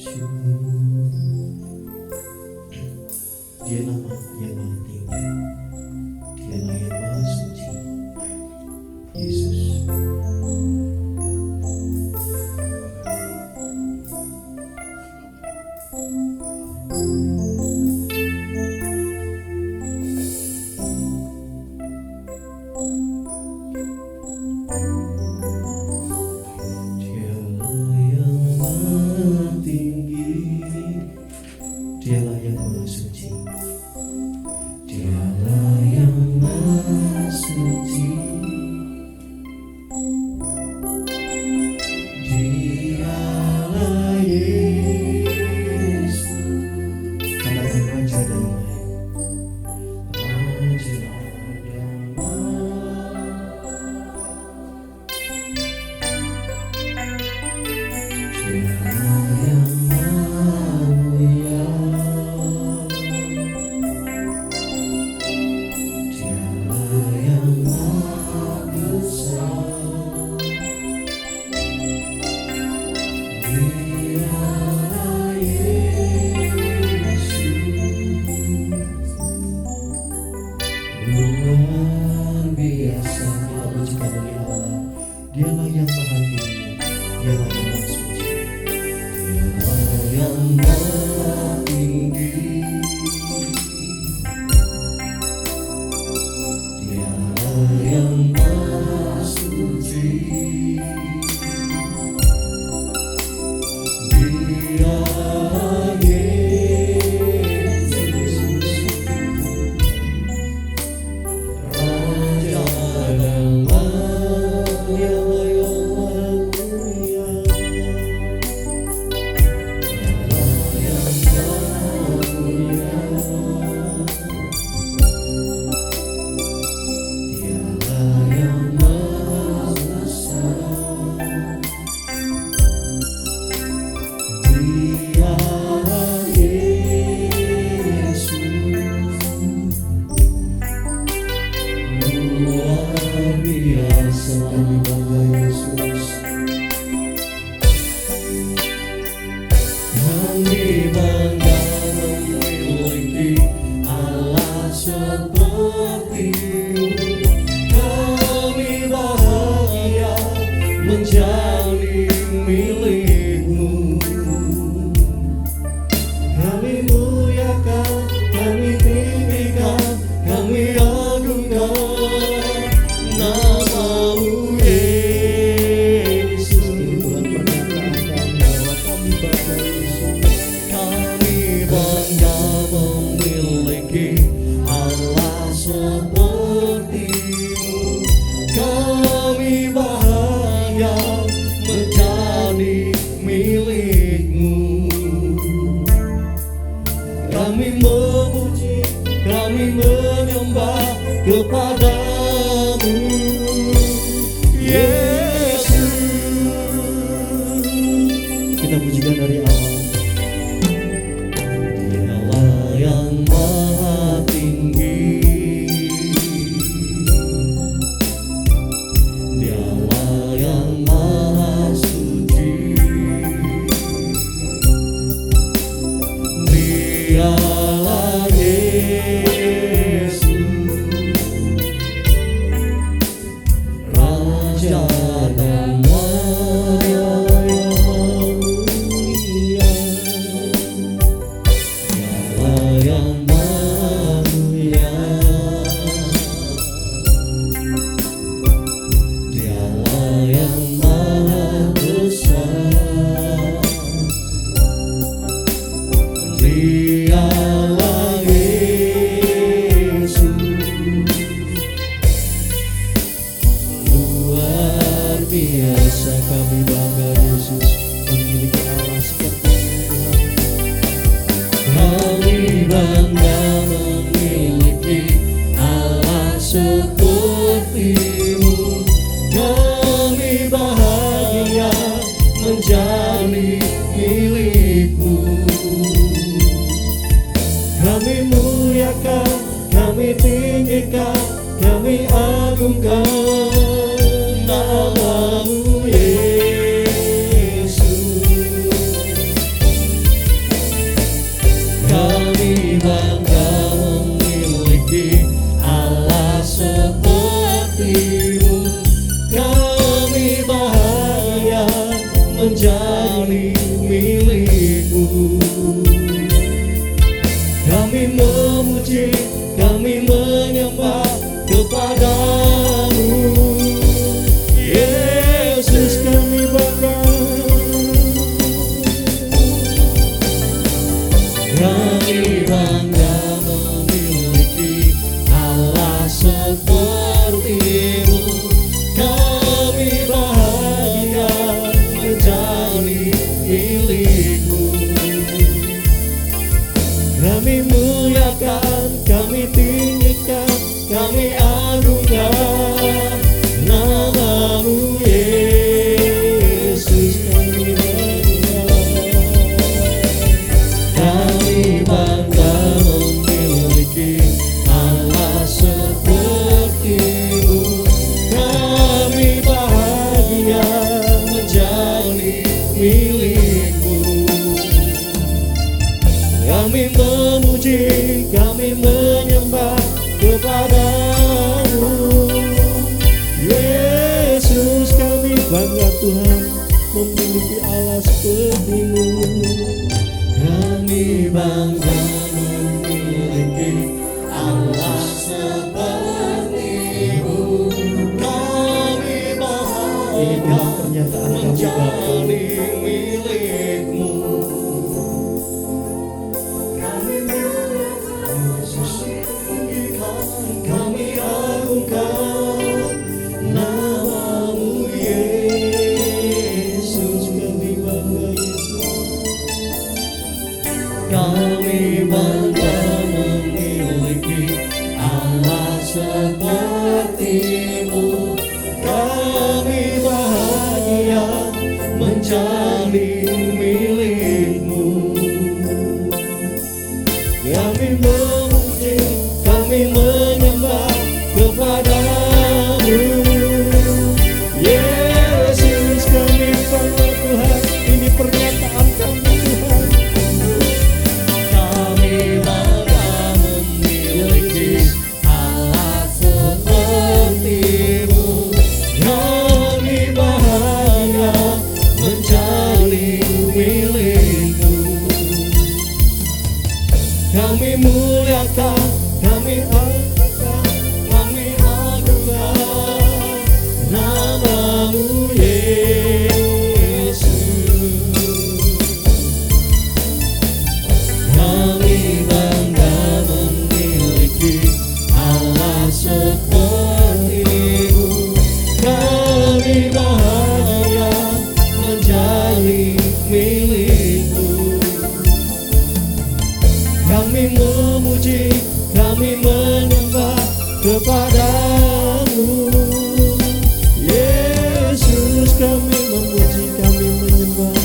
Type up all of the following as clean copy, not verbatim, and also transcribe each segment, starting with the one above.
Dialah yang maha tinggi, Dialah yang maha suci, Yesus. Dialah yang maha suci, Dialah yang maha suci, Dialah Yesus. Katakan Raja Damai, Raja luar biasa. Kita pujikan bagi Allah. Dialah yang maha tinggi, Dialah yang maha suci, Dialah yang maha tinggi, Dialah yang maha suci, Dialah Yesus, Raja kami bangga Yesus, kami bangga memiliki Allah seperti-Mu, kami bahagia menjadi milik-Mu, kami muliakan, kami tinggikan, kami agungkan nama-Mu Yesus. Tuhan pernyatakan bahwa kami bangga Yesus, kami bangga memiliki Allah seperti-Mu, kami bahagia menjadi milik-Mu, kami memuji, kami menyembah kepada-Mu Yesus. Kita pujikan dari awal. Dialah yang maha tinggi, Dialah yang maha suci, Dialah Yesus, Raja Damai yang mulia, Dialah yang maha mulia, Dialah yang maha besar, Dialah Yesus. Luar biasa, kami bangga Yesus memiliki Allah seperti-Mu Tuhan. Kami bangga memiliki Allah seperti-Mu, kami bahagia menjadi milik-Mu, kami muliakan, kami tinggikan, kami agungkan nama-Mu Yesus. menjadi milikmu. Kami memuji, kami menyembah kepadamu. Yesus kami bangga. Kami bangga memiliki Allah seperti-Mu. Kami bahagia menjadi milik-Mu. Kami muliakan, kami tinggikan, kami agungkan nama-Mu Yesus. Kami bangga. Kami bangga memiliki Allah seperti-Mu. Kami bahagia menjadi milik-Mu. Kami memuji, kami menyembah kepadamu. Yesus kami bangga Tuhan memiliki Allah seperti-Mu. Kami bangga memiliki Allah seperti-Mu. Kami bahagia menjadi milik-Mu. Kami muliakan, kami agungkan nama-Mu Yesus. Kami bangga Yesus. Kami bangga memiliki Allah seperti-Mu. Kami bahagia menjadi milik-Mu. Kami memuji, kami menyembah kepadamu. Yesus kami bangga Tuhan. Ini pernyataan kami Tuhan. Kami bangga memiliki Allah seperti-Mu. Kami bahagia menjadi milik-Mu. Kami muliakan, kami angkat, kami agungkan nama-Mu Yesus. Kami bangga memiliki Allah seperti-Mu. Kami bahagia menjadi milik-Mu. Kami memuji, kami menyembah kepadamu. Yesus kami memuji, kami menyembah.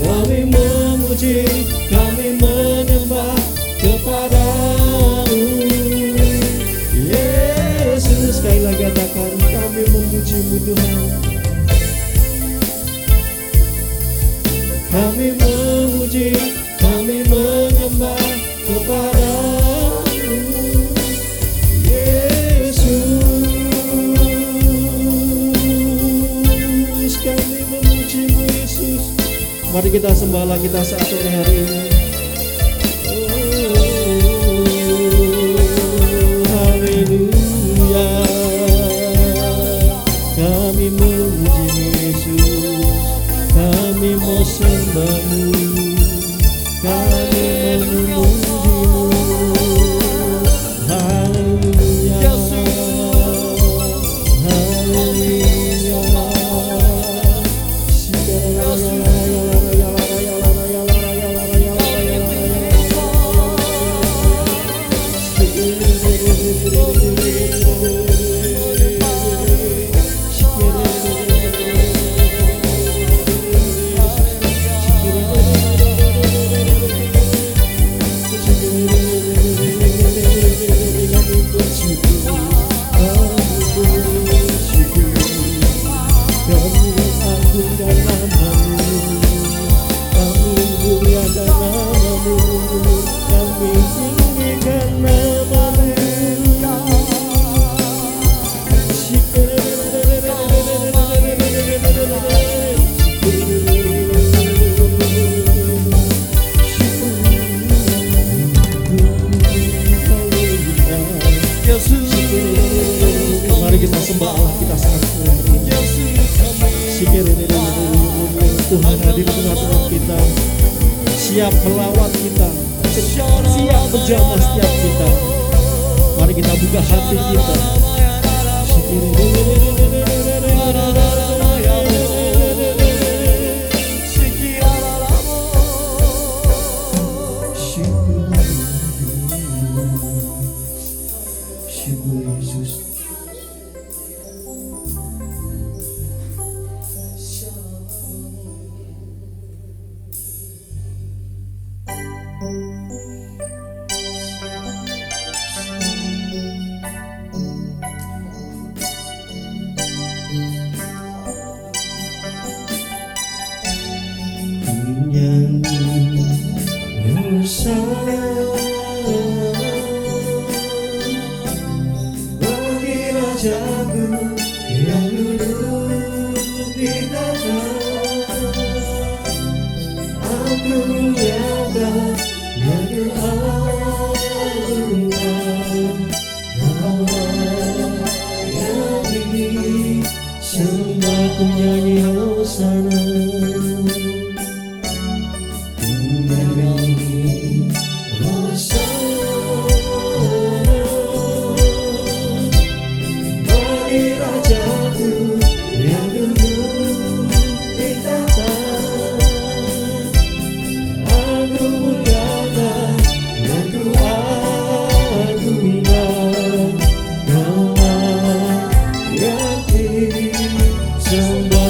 Kami memuji, kami menyembah kepadamu. Yesus sekali lagi katakan kami memuji-Mu Tuhan. Kami memuji, kami menyembah kepadamu. Yesus kami memuji-Mu Yesus. Mari kita sembahlah kita saat sore hari ini. Haleluya. Kami memuji-Mu Yesus. Kami mau sembah-Mu, kami memuji-Mu. Haleluya, haleluya. kita sembah Allah kita saat ini. Tuhan hadir di tengah-tengah kita, siap melawat kita, siap menjamah setiap kita. Mari kita buka hati kita. Syukur Yesus. Bagi Rajaku yang duduk di tata, aku muliakan yang diagungkan, Allah yang disembah, ku nyanyi hosana.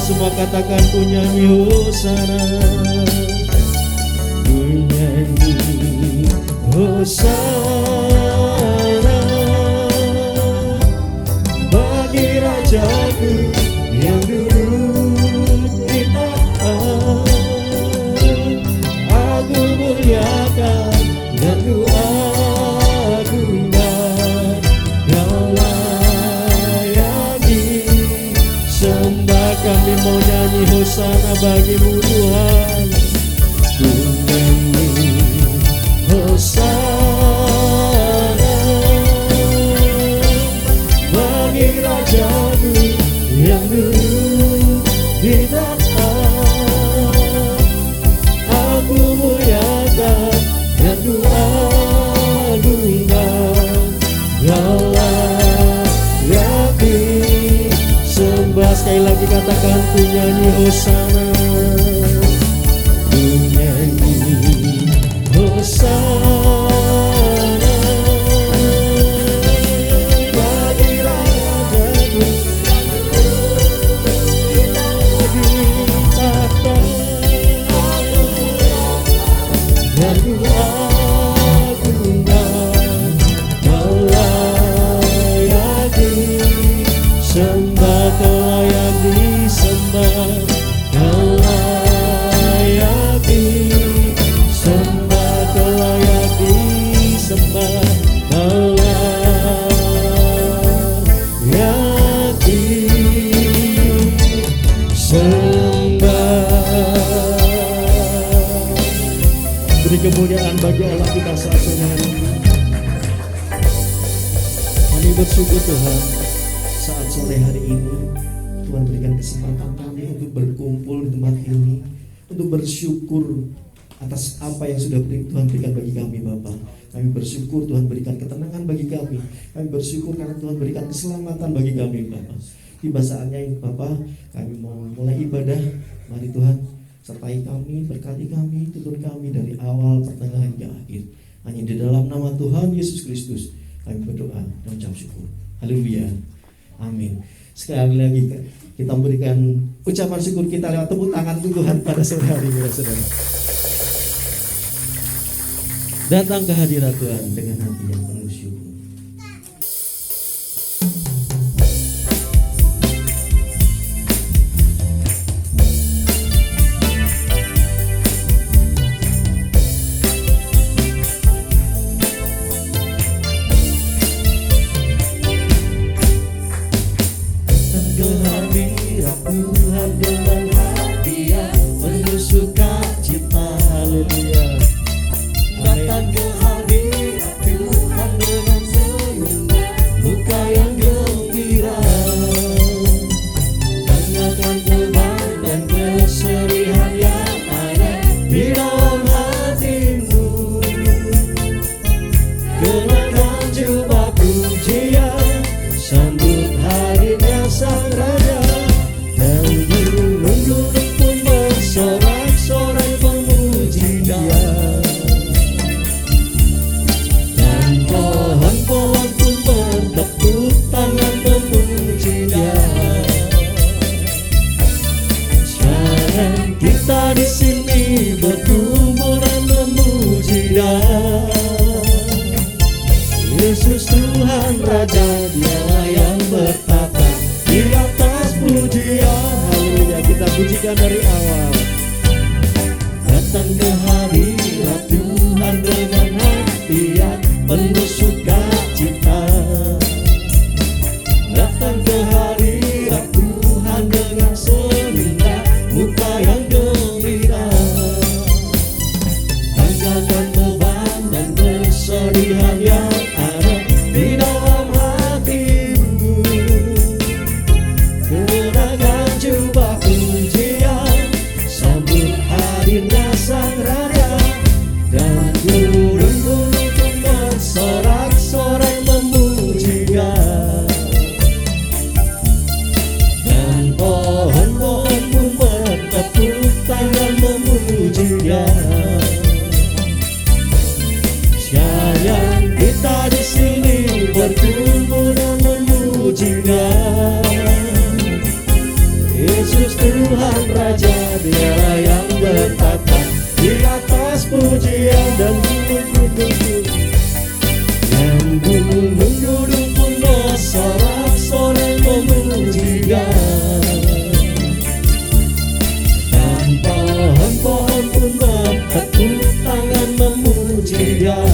Semua katakan ku nyanyi hosana, ku nyanyi hosana bagi Rajaku yang duduk di tahta. Aku muliakan dan ku agungkan, Kau layak disembah. Kami mau nyanyi hosana bagimu Tuhan, ku nyanyi hosana bagi Rajaku yang duduk di tahta. Aku muliakan dan ku agungkan, Kau layak disembah. Sekali lagi katakan ku nyanyi hosana, ku nyanyi hosana bagi Rajaku di tahta. Dan ku agungkan, Kau layak disembah, Kau layak disembah, Kau layak disembah, Kau layak disembah, Kau layak disembah. Beri kemuliaan bagi Allah kita saat sore hari ini. Kami bersyukur Tuhan, saat sore hari ini Tuhan berikan kesempatan kami untuk berkumpul di tempat ini, untuk bersyukur atas apa yang sudah Tuhan berikan bagi kami Bapa. Kami bersyukur Tuhan berikan ketenangan bagi kami. Kami bersyukur karena Tuhan berikan keselamatan bagi kami Bapa. Tiba saatnya ini Bapa, kami mau mulai ibadah. Mari Tuhan sertai kami, berkati kami, tuntun kami dari awal, pertengahan hingga akhir. Hanya di dalam nama Tuhan Yesus Kristus kami berdoa dan ucap syukur. Haleluya. Amin. Sekali lagi kita memberikan ucapan syukur kita lewat tepuk tangan Tuhan pada sore hari ini, saudara. Datang ke hadirat Tuhan dengan hati yang penuh syukur. Tuhan dengan hati yang penuh sukacita, haleluya. Datang ke hadirat Tuhan dengan senyum, muka yang gembira. memuji Dia. Sekarang kita di sini berkumpul dan memuji Dia. Yesus Tuhan Raja, Dialah yang bertata di atas pujian. Haleluya, kita pujikan dari awal. Datang ke hadirat Tuhan dengan hati yang penuh sukacita. Datang ke hadirat Tuhan dengan senyuman muka yang gembira. Tinggalkan beban dan kesedihan yang ada di dalam hatimu. Kenakan jubah pujian, sambut hadirnya Sang Raja. Dan gunung-gunung pun bersorak-sorai memuji Dia. Dan pohon-pohon pun bertepuk tangan memuji Dia. Sekarang kita di sini berkumpul dan memuji Dia. Yesus Tuhan Raja, Dialah yang bertata di atas pujian. Dan gunung-gunung pun bersorak-sorai memuji Dia. Dan pohon-pohon pun bertepuk tangan memuji Dia.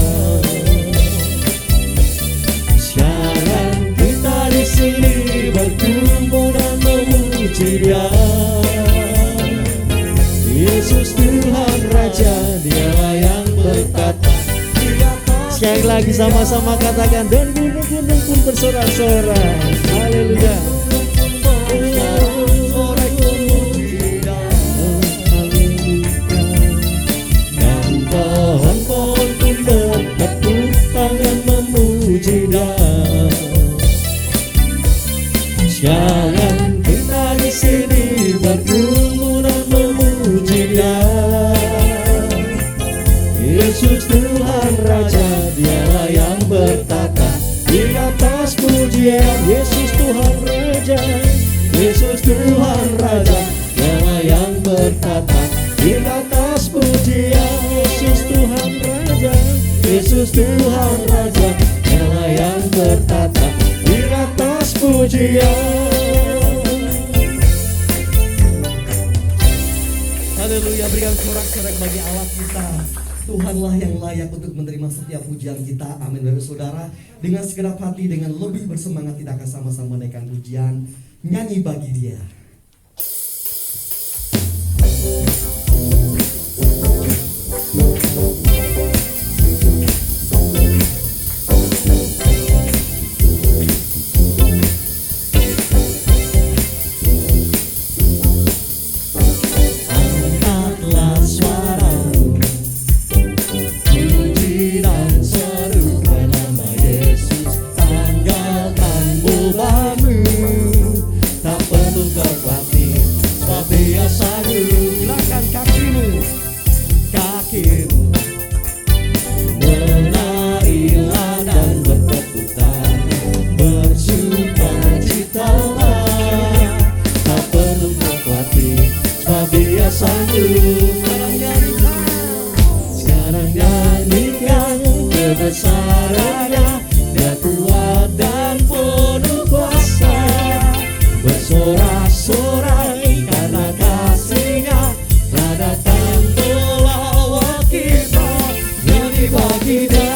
Sekarang kita di sini berkumpul dan memuji Dia. Yesus Tuhan Raja, Dialah yang bertata di atas. Sekali lagi sama-sama katakan, dan gunung-gunung pun bersorak-sorai. Haleluya. Dan pohon-pohon pun bertepuk tangan memuji Dia. Sekarang kita di sini berkumpul dan memuji Dia. Yesus Tuhan Raja, Dialah yang bertata di atas pujian. Yesus Tuhan Raja, Yesus Tuhan Raja, Dialah yang bertata di atas pujian. Yesus Tuhan Raja, Yesus Tuhan Raja, Dialah yang bertata di atas pujian. Haleluya, berikan sorak-sorai bagi Allah kita. Tuhanlah yang layak untuk menerima setiap pujian kita. Amin. Bapak Saudara, dengan segenap hati, dengan lebih bersemangat, kita akan sama-sama menaikkan pujian, nyanyi bagi Dia. Kebesarannya, Dia kuat dan penuh kuasa. Bersorak-sorai karena kasih-Nya telah datang melawat kita. Nyanyi bagi Dia.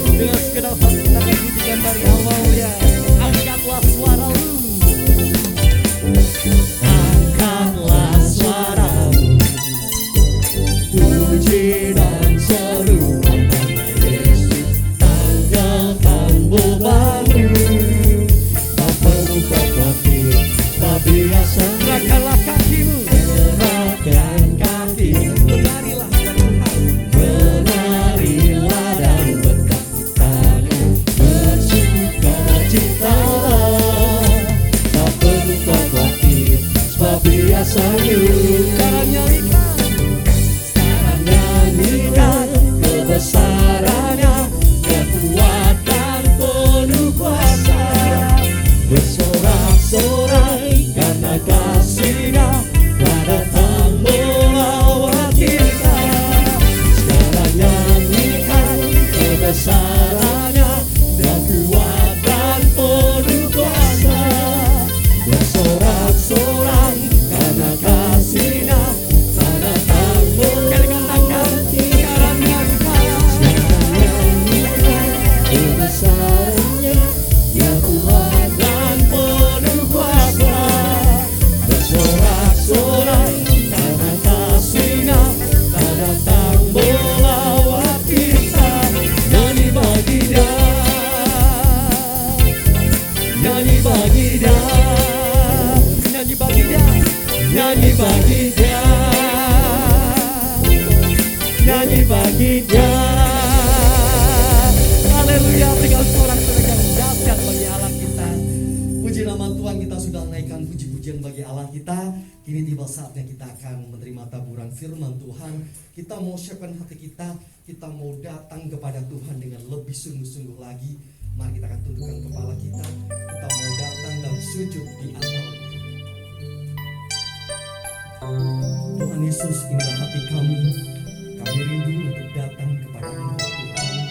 Dengan segenap hati kita akan pujikan dari awal ya. Angkatlah suaramu, angkatlah suaramu, puji dan seru. Serahkanlah kakimu, serahkan kakimu, berlarilah dan Tuhan, berlarilah dan bertakbiran, bersukacita, tak perlu kau khawatir, sebab Dia sanggup. Sekarang nyanyikan kebesarannya, Dia kuat dan penuh kuasa. Bersorak Puji nama Tuhan, kita sudah naikkan puji-pujian bagi Allah kita. Kini tiba saatnya kita akan menerima taburan firman Tuhan. Kita mau siapkan hati kita, kita mau datang kepada Tuhan dengan lebih sungguh-sungguh lagi. Mari kita akan tundukkan kepala kita mau datang dan sujud di atas. Tuhan Yesus, inilah hati kami. Kami rindu untuk datang kepada Engkau Tuhan.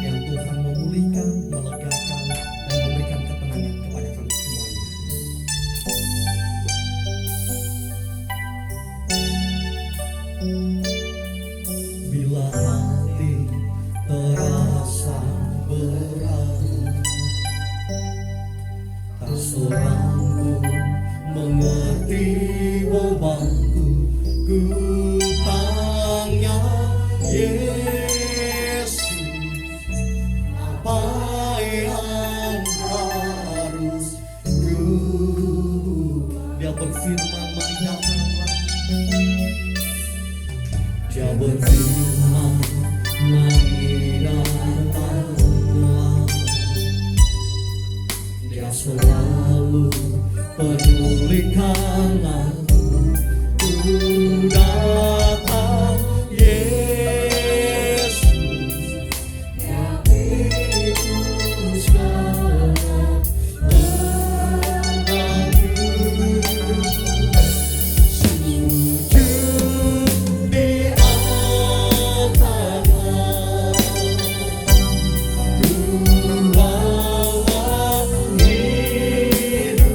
Yang Tuhan memulihkan, melegakan, dan memberikan ketenangan kepada kami semuanya. Bila hati terasa berat, tak seorang pun mengerti bebanku, ku tanya Yesus, apa yang harus ku. Dia berfirman, mari datanglah. Dia berfirman, mari datanglah. Dia selalu pedulikan aku, ku datang Yesus, Dia pikul segala bebanku. Sujud di altar, ku bawa hidupku,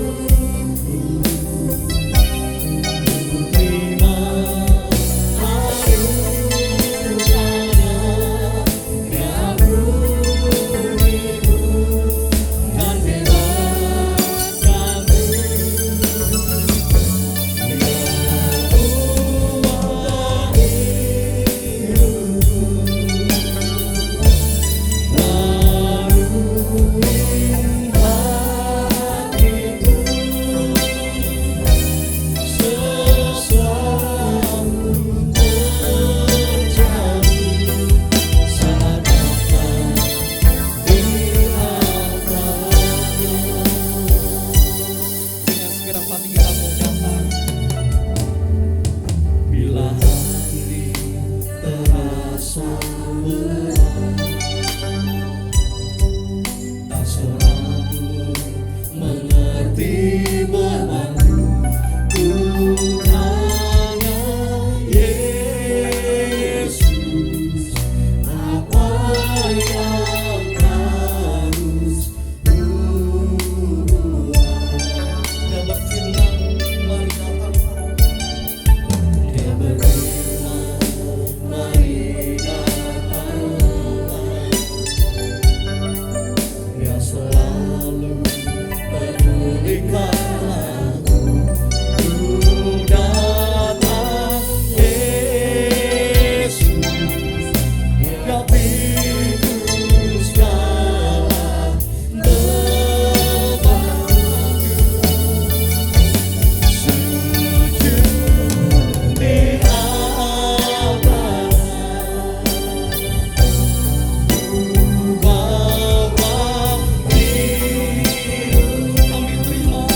terima anugerah-Nya, beribu dan bebaskanku. Bila hati terasa berat, tak seorang pun mengerti bebanku, ku tanya Yesus, apa yang harus ku buat. Dia berfirman, mari datanglah. Dia berfirman, mari datanglah. Dia selalu pedulikan aku, ku datang Yesus, Dia pikul segala bebanku. Sujud di altar, ku bawa hidup, kami terima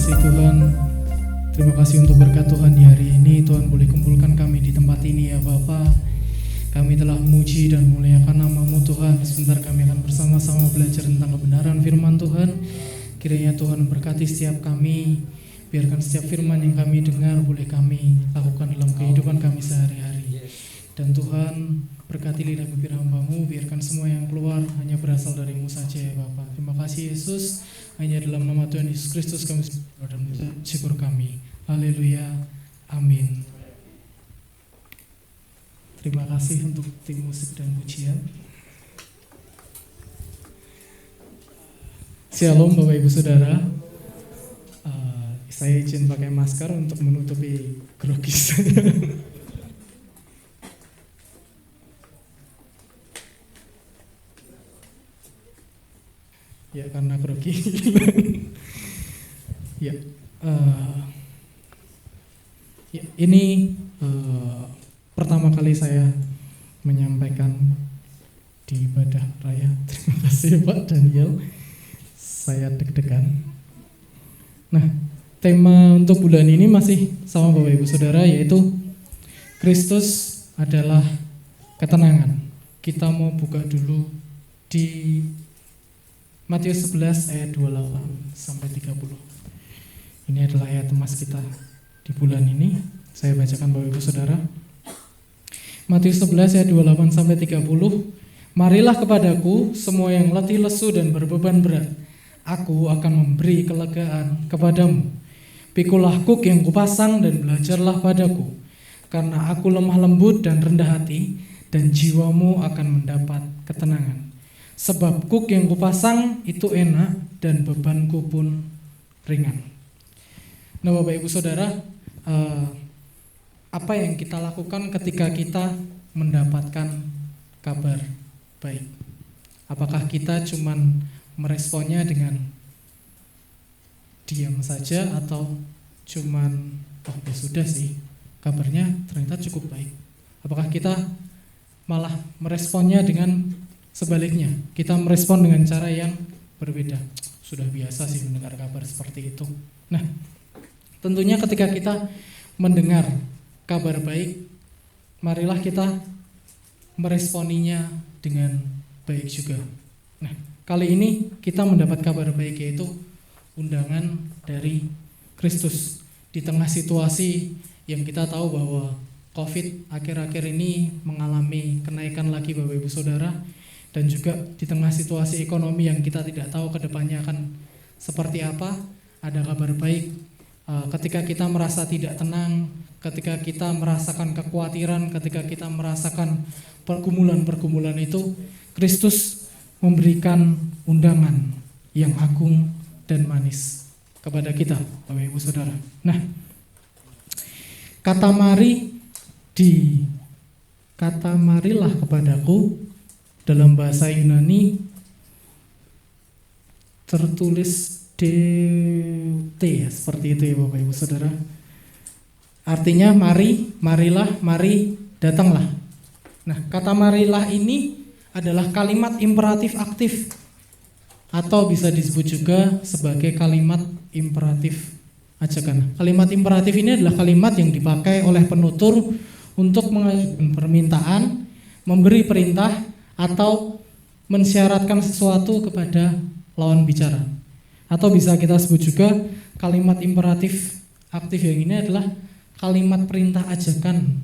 kasih Tuhan. Terima kasih untuk berkat Tuhan di hari ini. Tuhan boleh kumpulkan kami di tempat ini ya Bapa. Kami telah memuji dan memuliakan nama-Mu Tuhan. Sebentar kami akan bersama-sama belajar tentang kebenaran firman Tuhan. Kiranya Tuhan berkati setiap kami. Biarkan setiap firman yang kami dengar boleh kami lakukan dalam kehidupan kami sehari-hari. Dan Tuhan berkati lidah bibir hamba-Mu. Biarkan semua yang keluar hanya berasal dari-Mu saja ya Bapa. Terima kasih Yesus. Hanya dalam nama Tuhan Yesus Kristus kami berdoa dan syukur kami. Haleluya. Amin. Terima kasih untuk tim musik dan pujian. Shalom Bapak Ibu Saudara. Saya izin pakai masker untuk menutupi grogi saya. Ya karena grogi. Ya, ini pertama kali saya menyampaikan di ibadah raya. Terima kasih Pak Daniel. Saya deg-degan. Nah, tema untuk bulan ini masih sama Bapak Ibu Saudara, yaitu Kristus adalah ketenangan. Kita mau buka dulu di Matius 11 ayat 28 sampai 30. Ini adalah ayat emas kita di bulan ini. Saya bacakan Bapak Ibu Saudara. Matius 11 ayat 28 sampai 30. Marilah kepadaku semua yang letih lesu dan berbeban berat. Aku akan memberi kelegaan kepadamu. Pikulah kuk yang kupasang dan belajarlah padaku. Karena aku lemah lembut dan rendah hati, dan jiwamu akan mendapat ketenangan. Sebab kuk yang kupasang itu enak dan bebanku pun ringan. Nah Bapak Ibu Saudara, apa yang kita lakukan ketika kita mendapatkan kabar baik? Apakah kita cuman meresponnya dengan diam saja atau cuman oh ya sudah sih, kabarnya ternyata cukup baik? Apakah kita malah meresponnya dengan sebaliknya? Kita merespon dengan cara yang berbeda. Sudah biasa sih mendengar kabar seperti itu. Nah, tentunya ketika kita mendengar kabar baik, marilah kita meresponinya dengan baik juga. Nah, kali ini kita mendapat kabar baik, yaitu undangan dari Kristus. Di tengah situasi yang kita tahu bahwa COVID akhir-akhir ini mengalami kenaikan lagi Bapak Ibu Saudara, dan juga di tengah situasi ekonomi yang kita tidak tahu ke depannya akan seperti apa, ada kabar baik. Ketika kita merasa tidak tenang, ketika kita merasakan kekhawatiran, ketika kita merasakan pergumulan-pergumulan itu, Kristus memberikan undangan yang agung dan manis kepada kita, Bapak Ibu Saudara. Nah, kata marilah kepadaku dalam bahasa Yunani tertulis DT ya, seperti itu ya Bapak Ibu Saudara. Artinya marilah, mari, datanglah. Nah, kata marilah ini adalah kalimat imperatif aktif, atau bisa disebut juga sebagai kalimat imperatif ajakan. Kalimat imperatif ini adalah kalimat yang dipakai oleh penutur untuk mengajukan permintaan, memberi perintah, atau mensyaratkan sesuatu kepada lawan bicara. Atau bisa kita sebut juga kalimat imperatif aktif yang ini adalah kalimat perintah ajakan,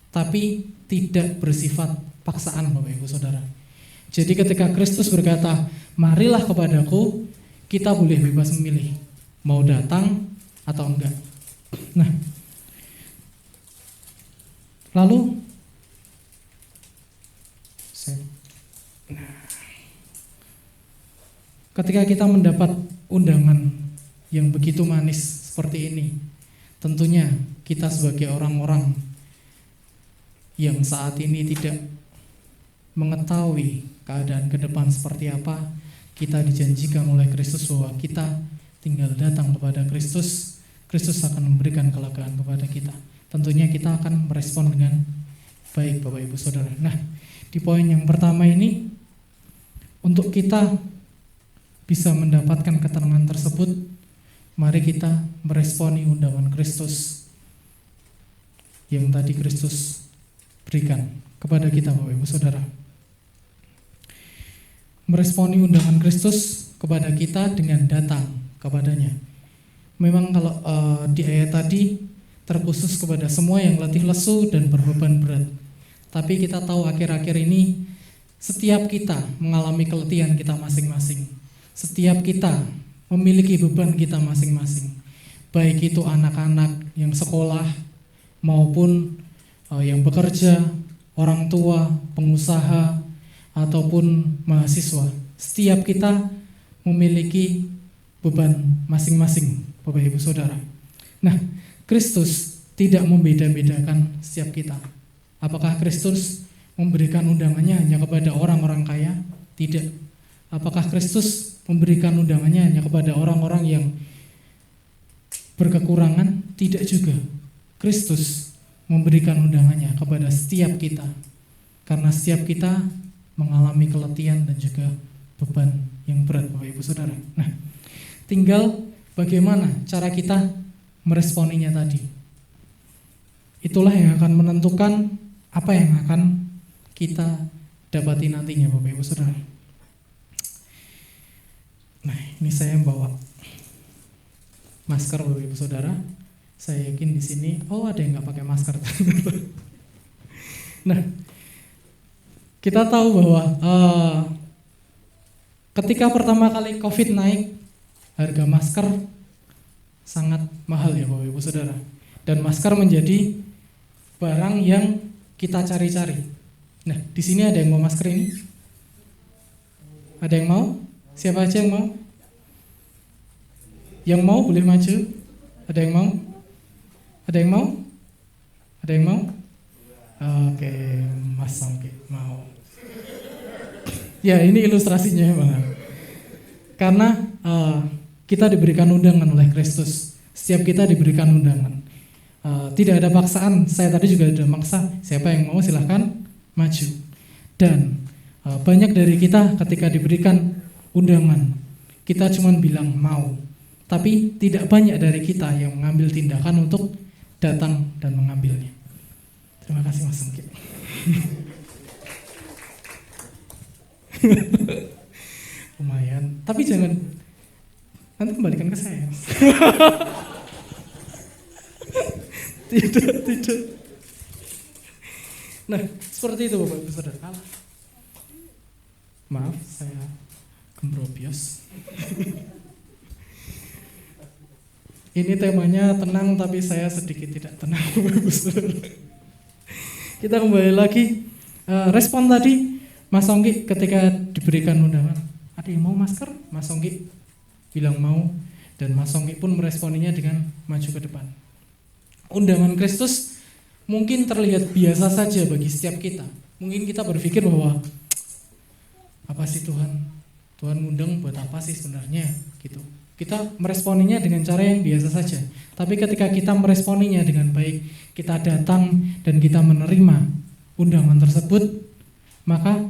tapi tidak bersifat paksaan Bapak Ibu Saudara. Jadi ketika Kristus berkata, marilah kepadaku, kita boleh bebas memilih mau datang atau enggak. Nah, lalu ketika kita mendapat undangan yang begitu manis seperti ini, tentunya kita sebagai orang-orang yang saat ini tidak mengetahui keadaan ke depan seperti apa, kita dijanjikan oleh Kristus bahwa kita tinggal datang kepada Kristus, Kristus akan memberikan kelegaan kepada kita. Tentunya kita akan merespon dengan baik Bapak Ibu Saudara. Nah, di poin yang pertama ini, untuk kita bisa mendapatkan keterangan tersebut, mari kita meresponi undangan Kristus yang tadi Kristus berikan kepada kita, Bapak Ibu Saudara. Meresponi undangan Kristus kepada kita dengan datang kepadanya. Memang kalau di ayat tadi terkhusus kepada semua yang letih lesu dan berbeban berat. Tapi kita tahu akhir-akhir ini setiap kita mengalami keletihan kita masing-masing. Setiap kita memiliki beban kita masing-masing. Baik itu anak-anak yang sekolah maupun yang bekerja, orang tua, pengusaha, ataupun mahasiswa. Setiap kita memiliki beban masing-masing, Bapak Ibu Saudara. Nah, Kristus tidak membeda-bedakan setiap kita. Apakah Kristus memberikan undangannya hanya kepada orang-orang kaya? Tidak. Apakah Kristus memberikan undangannya hanya kepada orang-orang yang berkekurangan? Tidak juga. Kristus memberikan undangannya kepada setiap kita. Karena setiap kita mengalami keletihan dan juga beban yang berat, Bapak Ibu Saudara. Nah, tinggal bagaimana cara kita meresponinya tadi. Itulah yang akan menentukan apa yang akan kita dapati nantinya, Bapak Ibu Saudara. Nah, ini saya bawa masker, Bapak Ibu Saudara. Saya yakin di sini, ada yang nggak pakai masker. Nah, kita tahu bahwa ketika pertama kali COVID naik, harga masker sangat mahal ya, Bapak Ibu Saudara. Dan masker menjadi barang yang kita cari-cari. Nah, di sini ada yang mau masker ini? Ada yang mau? Siapa aja yang mau? Yang mau boleh maju? Ada yang mau? Ada yang mau? Ada yang mau? Oke, Mas Songki mau. Ya, ini ilustrasinya Bang. Karena kita diberikan undangan oleh Kristus. Setiap kita diberikan undangan. Tidak ada paksaan. Saya tadi juga ada maksa. Siapa yang mau silahkan maju. Dan banyak dari kita ketika diberikan undangan, kita cuma bilang mau. Tapi tidak banyak dari kita yang mengambil tindakan untuk datang dan mengambilnya. Terima kasih Mas Songki. Lumayan. Tapi jangan nanti kembalikan ke saya. Tidak. Nah, seperti itu Bapak Ibu Saudara. Maaf, saya gembrobios. Ini temanya tenang, tapi saya sedikit tidak tenang, Bapak Ibu Saudara. Kita kembali lagi. Respon tadi, Mas Songki ketika diberikan undangan, ada yang mau masker? Mas Songki bilang mau, dan Mas Songki pun meresponinya dengan maju ke depan. Undangan Kristus mungkin terlihat biasa saja bagi setiap kita. Mungkin kita berpikir bahwa apa sih Tuhan ngundang buat apa sih sebenarnya gitu. Kita meresponinya dengan cara yang biasa saja. Tapi ketika kita meresponinya dengan baik, kita datang dan kita menerima undangan tersebut, maka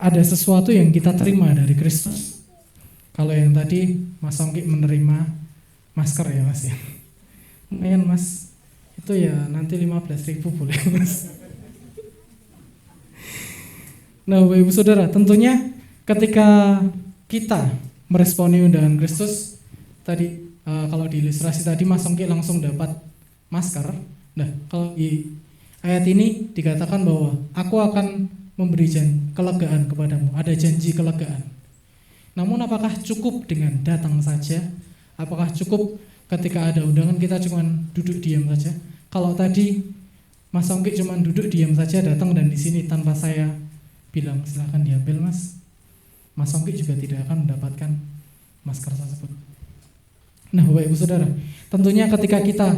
ada sesuatu yang kita terima dari Kristus. Kalau yang tadi Mas Songki menerima masker ya Mas ya. Lumayan Mas, itu ya nanti 15.000 boleh Mas. Nah Bapak Ibu Saudara, tentunya ketika kita meresponi undangan Kristus, tadi kalau di ilustrasi tadi Mas Songki langsung dapat masker. Nah kalau di ayat ini dikatakan bahwa aku akan memberi kelegaan kepadamu, ada janji kelegaan. Namun apakah cukup dengan datang saja? Apakah cukup ketika ada undangan kita cuma duduk diam saja? Kalau tadi Mas Songki cuma duduk diam saja, datang dan di sini tanpa saya bilang silakan diambil Mas, Mas Songki juga tidak akan mendapatkan masker tersebut. Nah Bapak Ibu Saudara, tentunya ketika kita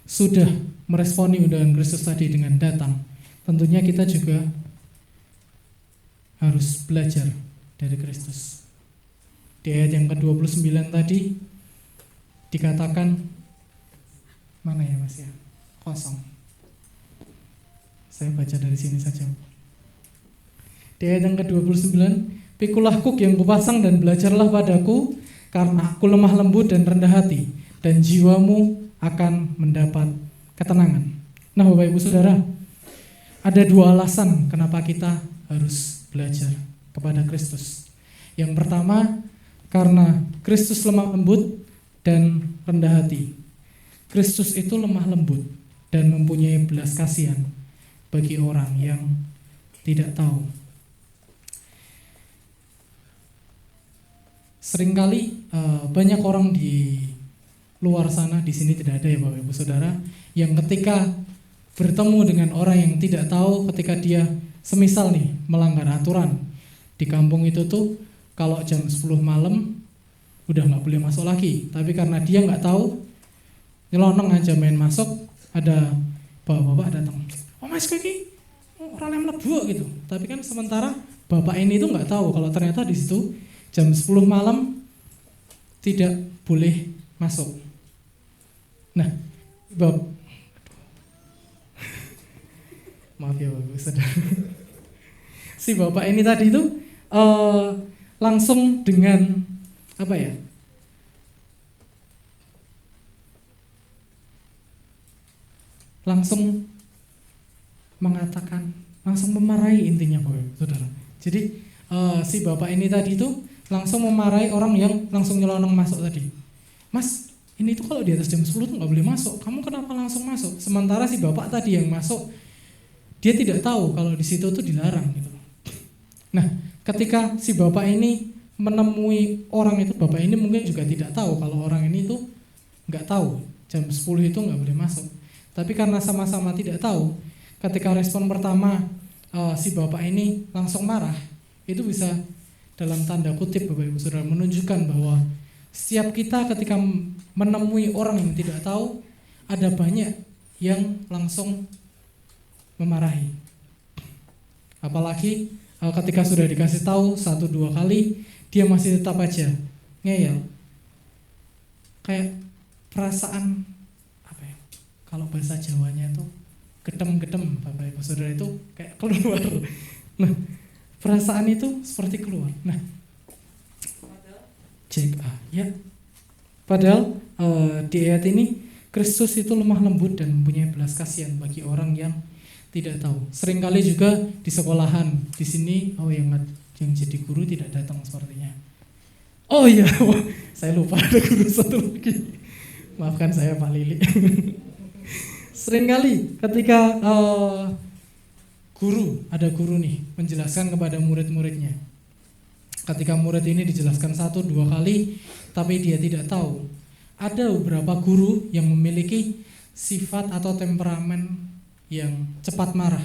sudah meresponi undangan Kristus tadi dengan datang, tentunya kita juga harus belajar dari Kristus. Di ayat yang ke-29 tadi dikatakan, mana ya Mas ya? Kosong. Saya baca dari sini saja. Di ayat yang ke-29, pikulah kuk yang kupasang dan belajarlah padaku, karena aku lemah lembut dan rendah hati, dan jiwamu akan mendapat ketenangan. Nah, Bapak Ibu Saudara, ada dua alasan kenapa kita harus belajar kepada Kristus. Yang pertama, karena Kristus lemah lembut dan rendah hati. Kristus itu lemah lembut dan mempunyai belas kasihan bagi orang yang tidak tahu. Seringkali banyak orang di luar sana, di sini tidak ada ya Bapak Ibu Saudara, yang ketika bertemu dengan orang yang tidak tahu, ketika dia semisal nih melanggar aturan di kampung itu tuh, kalau jam 10 malam udah nggak boleh masuk lagi. Tapi karena dia nggak tahu, nyelonong aja main masuk, ada bapak-bapak datang, oh mas kiki orang yang melebu gitu. Tapi kan sementara bapak ini tuh nggak tahu kalau ternyata di situ jam 10 malam tidak boleh masuk. Nah, maaf ya Bapak Saudara. Si bapak ini tadi itu langsung dengan apa ya? Langsung mengatakan, langsung memarahi intinya Bapak Saudara. Jadi si bapak ini tadi itu langsung memarahi orang yang langsung nyelonong masuk tadi. Mas, ini tuh kalau di atas jam 10 tuh nggak boleh masuk. Kamu kenapa langsung masuk? Sementara si bapak tadi yang masuk, dia tidak tahu kalau di situ tuh dilarang gitu. Nah, ketika si bapak ini menemui orang itu, bapak ini mungkin juga tidak tahu kalau orang ini tuh nggak tahu jam 10 itu nggak boleh masuk. Tapi karena sama-sama tidak tahu, ketika respon pertama si bapak ini langsung marah, itu bisa dalam tanda kutip Bapak Ibu Saudara menunjukkan bahwa setiap kita ketika menemui orang yang tidak tahu, ada banyak yang langsung memarahi. Apalagi ketika sudah dikasih tahu 1-2 kali, dia masih tetap aja ngeyel. Kayak perasaan apa ya? Kalau bahasa Jawanya itu gedem-gedem Bapak Ibu Saudara, itu kayak keluar. Nah, perasaan itu seperti keluar. Nah, cek ya. Padahal di ayat ini Kristus itu lemah lembut dan mempunyai belas kasihan bagi orang yang tidak tahu. Seringkali juga di sekolahan di sini, yang jadi guru tidak datang sepertinya. Oh iya, saya lupa ada guru satu lagi. Maafkan saya Pak Lili. Seringkali ketika ada guru nih menjelaskan kepada murid-muridnya. Ketika murid ini dijelaskan 1-2 kali, tapi dia tidak tahu. Ada beberapa guru yang memiliki sifat atau temperamen yang cepat marah.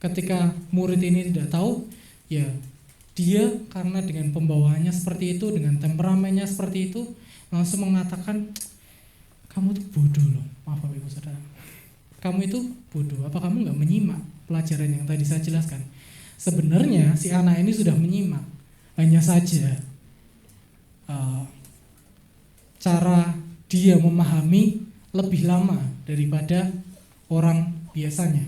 Ketika murid ini tidak tahu, ya dia karena dengan pembawaannya seperti itu, dengan temperamennya seperti itu, langsung mengatakan, kamu tuh bodoh loh, maaf Bapak Ibu Saudara. Kamu itu bodoh, apa kamu nggak menyimak pelajaran yang tadi saya jelaskan? Sebenarnya si anak ini sudah menyimak, hanya saja cara dia memahami lebih lama daripada orang biasanya.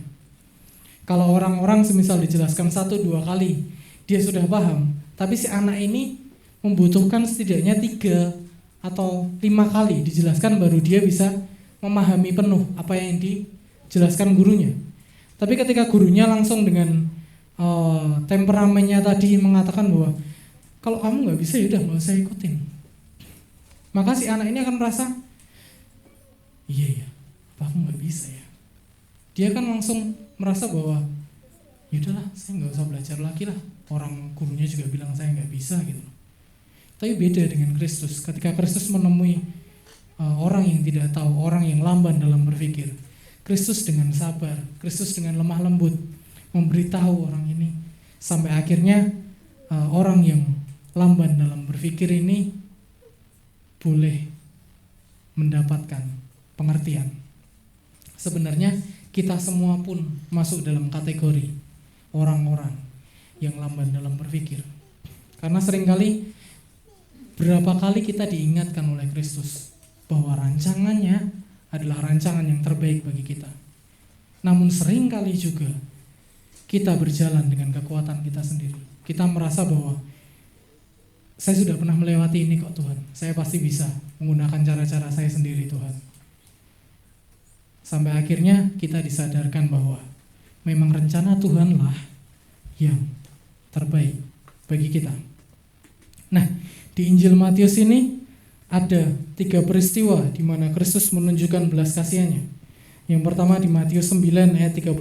Kalau orang-orang semisal dijelaskan 1-2 kali, dia sudah paham, tapi si anak ini membutuhkan setidaknya 3 atau 5 kali dijelaskan baru dia bisa memahami penuh apa yang dijelaskan gurunya. Tapi ketika gurunya langsung dengan temperamennya tadi mengatakan bahwa kalau kamu nggak bisa, yaudah nggak usah ikutin, maka si anak ini akan merasa, iya, apa aku nggak bisa ya. Dia kan langsung merasa bahwa yaudahlah, saya nggak usah belajar lagi lah. Orang gurunya juga bilang saya nggak bisa gitu. Tapi beda dengan Kristus. Ketika Kristus menemui orang yang tidak tahu, orang yang lamban dalam berpikir, Kristus dengan sabar, Kristus dengan lemah lembut memberitahu orang ini, sampai akhirnya orang yang lamban dalam berpikir ini boleh mendapatkan pengertian. Sebenarnya kita semua pun masuk dalam kategori orang-orang yang lamban dalam berpikir. Karena seringkali, berapa kali kita diingatkan oleh Kristus bahwa rancangannya adalah rancangan yang terbaik bagi kita. Namun seringkali juga kita berjalan dengan kekuatan kita sendiri. Kita merasa bahwa saya sudah pernah melewati ini kok Tuhan. Saya pasti bisa menggunakan cara-cara saya sendiri Tuhan. Sampai akhirnya kita disadarkan bahwa memang rencana Tuhanlah yang terbaik bagi kita. Nah, di Injil Matius ini ada 3 peristiwa di mana Kristus menunjukkan belas kasihannya. Yang pertama di Matius 9 ayat 36,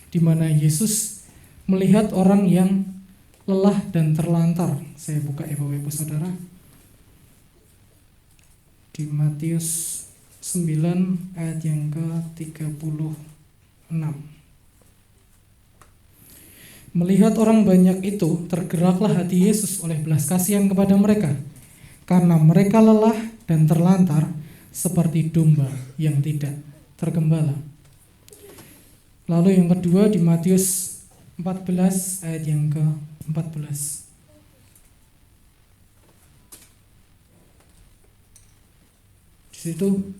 di mana Yesus melihat orang yang lelah dan terlantar. Saya buka ya Bapak Ibu Saudara. Di Matius 9 ayat yang ke-36. Melihat orang banyak itu, tergeraklah hati Yesus oleh belas kasihan kepada mereka, karena mereka lelah dan terlantar seperti domba yang tidak tergembala. Lalu yang kedua di Matius 14 ayat yang ke-14. Di situ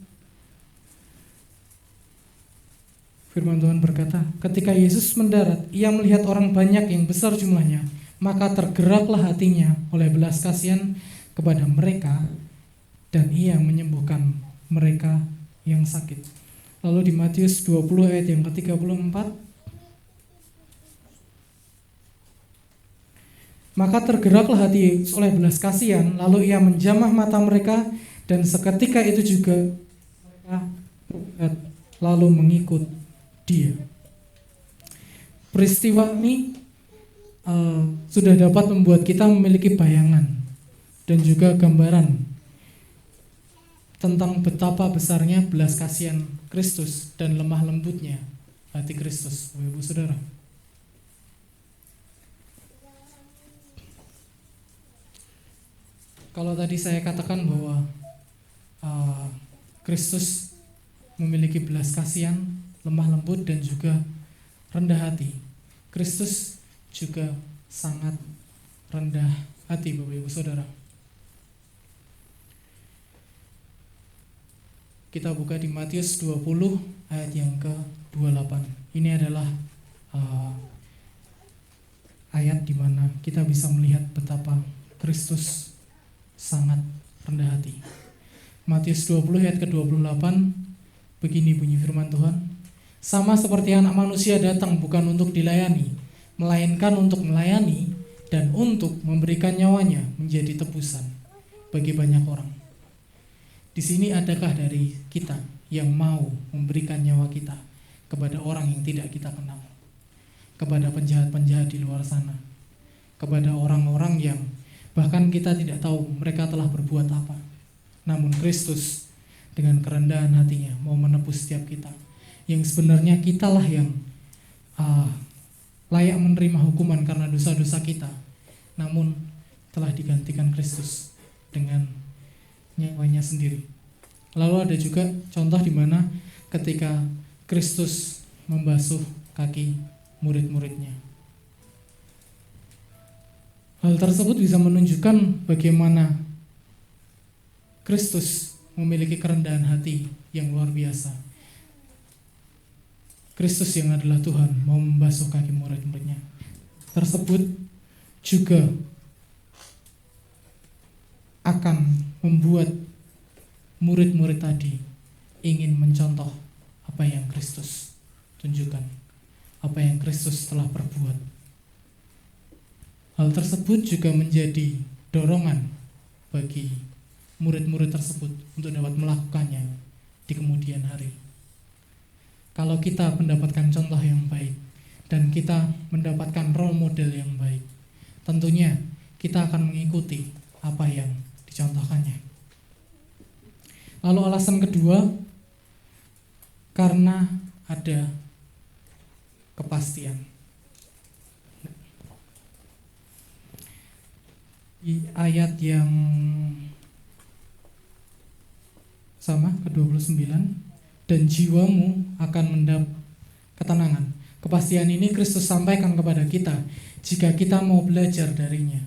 firman Tuhan berkata, ketika Yesus mendarat, ia melihat orang banyak yang besar jumlahnya, maka tergeraklah hatinya oleh belas kasihan kepada mereka, dan ia menyembuhkan mereka yang sakit. Lalu di Matius 20 ayat yang ke-34, maka tergeraklah hati oleh belas kasihan, lalu ia menjamah mata mereka, dan seketika itu juga mereka lalu mengikut dia. Peristiwa ini sudah dapat membuat kita memiliki bayangan dan juga gambaran tentang betapa besarnya belas kasihan Kristus dan lemah lembutnya hati Kristus, Bapak Ibu Saudara. Kalau tadi saya katakan bahwa Kristus memiliki belas kasihan, lemah lembut, dan juga rendah hati, Kristus juga sangat rendah hati, Bapak Ibu Saudara. Kita buka di Matius 20 ayat yang ke-28. Ini adalah ayat di mana kita bisa melihat betapa Kristus sangat rendah hati. Matius 20 ayat ke-28, begini bunyi firman Tuhan. Sama seperti anak manusia datang bukan untuk dilayani, melainkan untuk melayani dan untuk memberikan nyawanya menjadi tebusan bagi banyak orang. Di sini adakah dari kita yang mau memberikan nyawa kita kepada orang yang tidak kita kenal, kepada penjahat-penjahat di luar sana, kepada orang-orang yang bahkan kita tidak tahu mereka telah berbuat apa, namun Kristus dengan kerendahan hatinya mau menebus setiap kita, yang sebenarnya kitalah yang layak menerima hukuman karena dosa-dosa kita, namun telah digantikan Kristus dengan nyawanya sendiri. Lalu ada juga contoh di mana ketika Kristus membasuh kaki murid-muridnya. Hal tersebut bisa menunjukkan bagaimana Kristus memiliki kerendahan hati yang luar biasa. Kristus yang adalah Tuhan mau membasuh kaki murid-muridnya. Tersebut juga akan membuat murid-murid tadi ingin mencontoh apa yang Kristus tunjukkan, apa yang Kristus telah perbuat. Hal tersebut juga menjadi dorongan bagi murid-murid tersebut untuk dapat melakukannya di kemudian hari. Kalau kita mendapatkan contoh yang baik dan kita mendapatkan role model yang baik, tentunya kita akan mengikuti apa yang dicontohkannya. Lalu alasan kedua, karena ada kepastian. Di ayat yang sama ke-29, dan jiwamu akan mendapat ketenangan. Kepastian ini Kristus sampaikan kepada kita jika kita mau belajar darinya,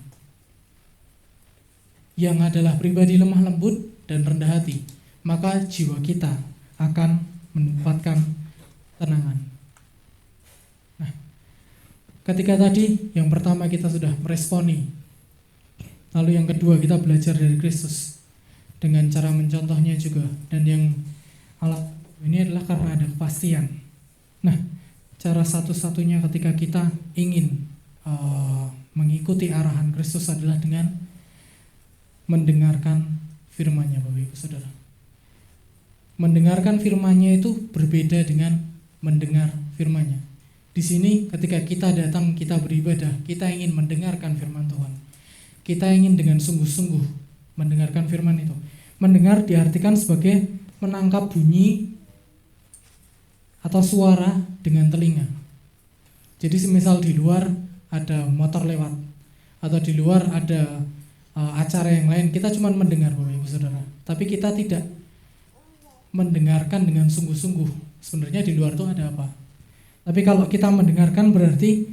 yang adalah pribadi lemah lembut dan rendah hati, maka jiwa kita akan mendapatkan ketenangan. Nah, ketika tadi yang pertama kita sudah meresponi Lalu yang kedua, kita belajar dari Kristus dengan cara mencontohnya juga. Dan yang alat ini adalah karena ada kepastian. Nah, cara satu-satunya ketika kita ingin mengikuti arahan Kristus adalah dengan mendengarkan firman-Nya, Bapak Ibu Saudara. Mendengarkan firman-Nya itu berbeda dengan mendengar firman-Nya. Di sini ketika kita datang, kita beribadah, kita ingin mendengarkan firman Tuhan. Kita ingin dengan sungguh-sungguh mendengarkan firman itu. Mendengar diartikan sebagai menangkap bunyi atau suara dengan telinga. Jadi semisal di luar ada motor lewat, atau di luar ada acara yang lain, kita cuma mendengar, Bapak Ibu Saudara. Tapi kita tidak mendengarkan dengan sungguh-sungguh. Sebenarnya di luar itu ada apa? Tapi kalau kita mendengarkan berarti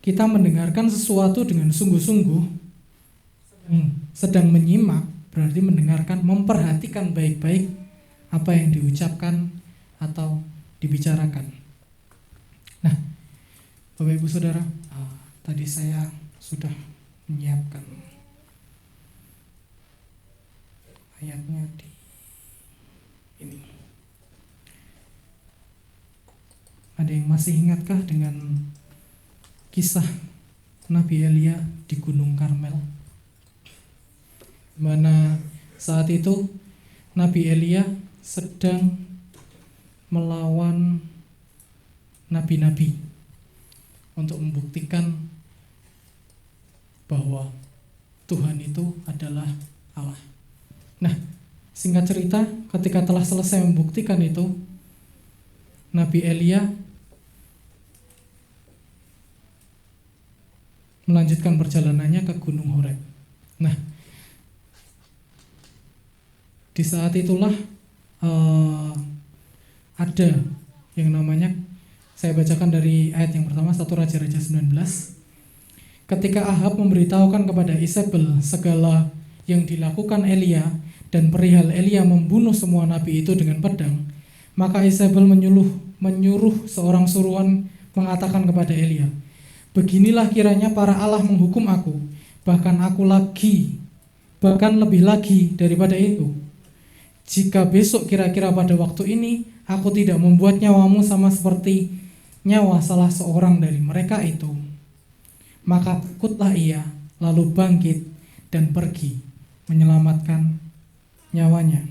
kita mendengarkan sesuatu dengan sungguh-sungguh, sedang menyimak, berarti mendengarkan, memperhatikan baik-baik apa yang diucapkan atau dibicarakan. Nah, Bapak Ibu Saudara, tadi saya sudah menyiapkan ayatnya di ini. Ada yang masih ingatkah dengan kisah Nabi Elia di Gunung Karmel? Mana saat itu Nabi Elia sedang melawan nabi-nabi untuk membuktikan bahwa Tuhan itu adalah Allah. Nah, singkat cerita, ketika telah selesai membuktikan itu, Nabi Elia melanjutkan perjalanannya ke Gunung Horeb. Nah, di saat itulah ada yang namanya, saya bacakan dari ayat yang pertama, 1 Raja-Raja 19. Ketika Ahab memberitahukan kepada Isabel segala yang dilakukan Elia dan perihal Elia membunuh semua nabi itu dengan pedang, maka Isabel menyuruh seorang suruhan mengatakan kepada Elia, beginilah kiranya para Allah menghukum aku, bahkan lebih lagi daripada itu. Jika besok kira-kira pada waktu ini aku tidak membuat nyawamu sama seperti nyawa salah seorang dari mereka itu, maka takutlah ia, lalu bangkit dan pergi menyelamatkan nyawanya.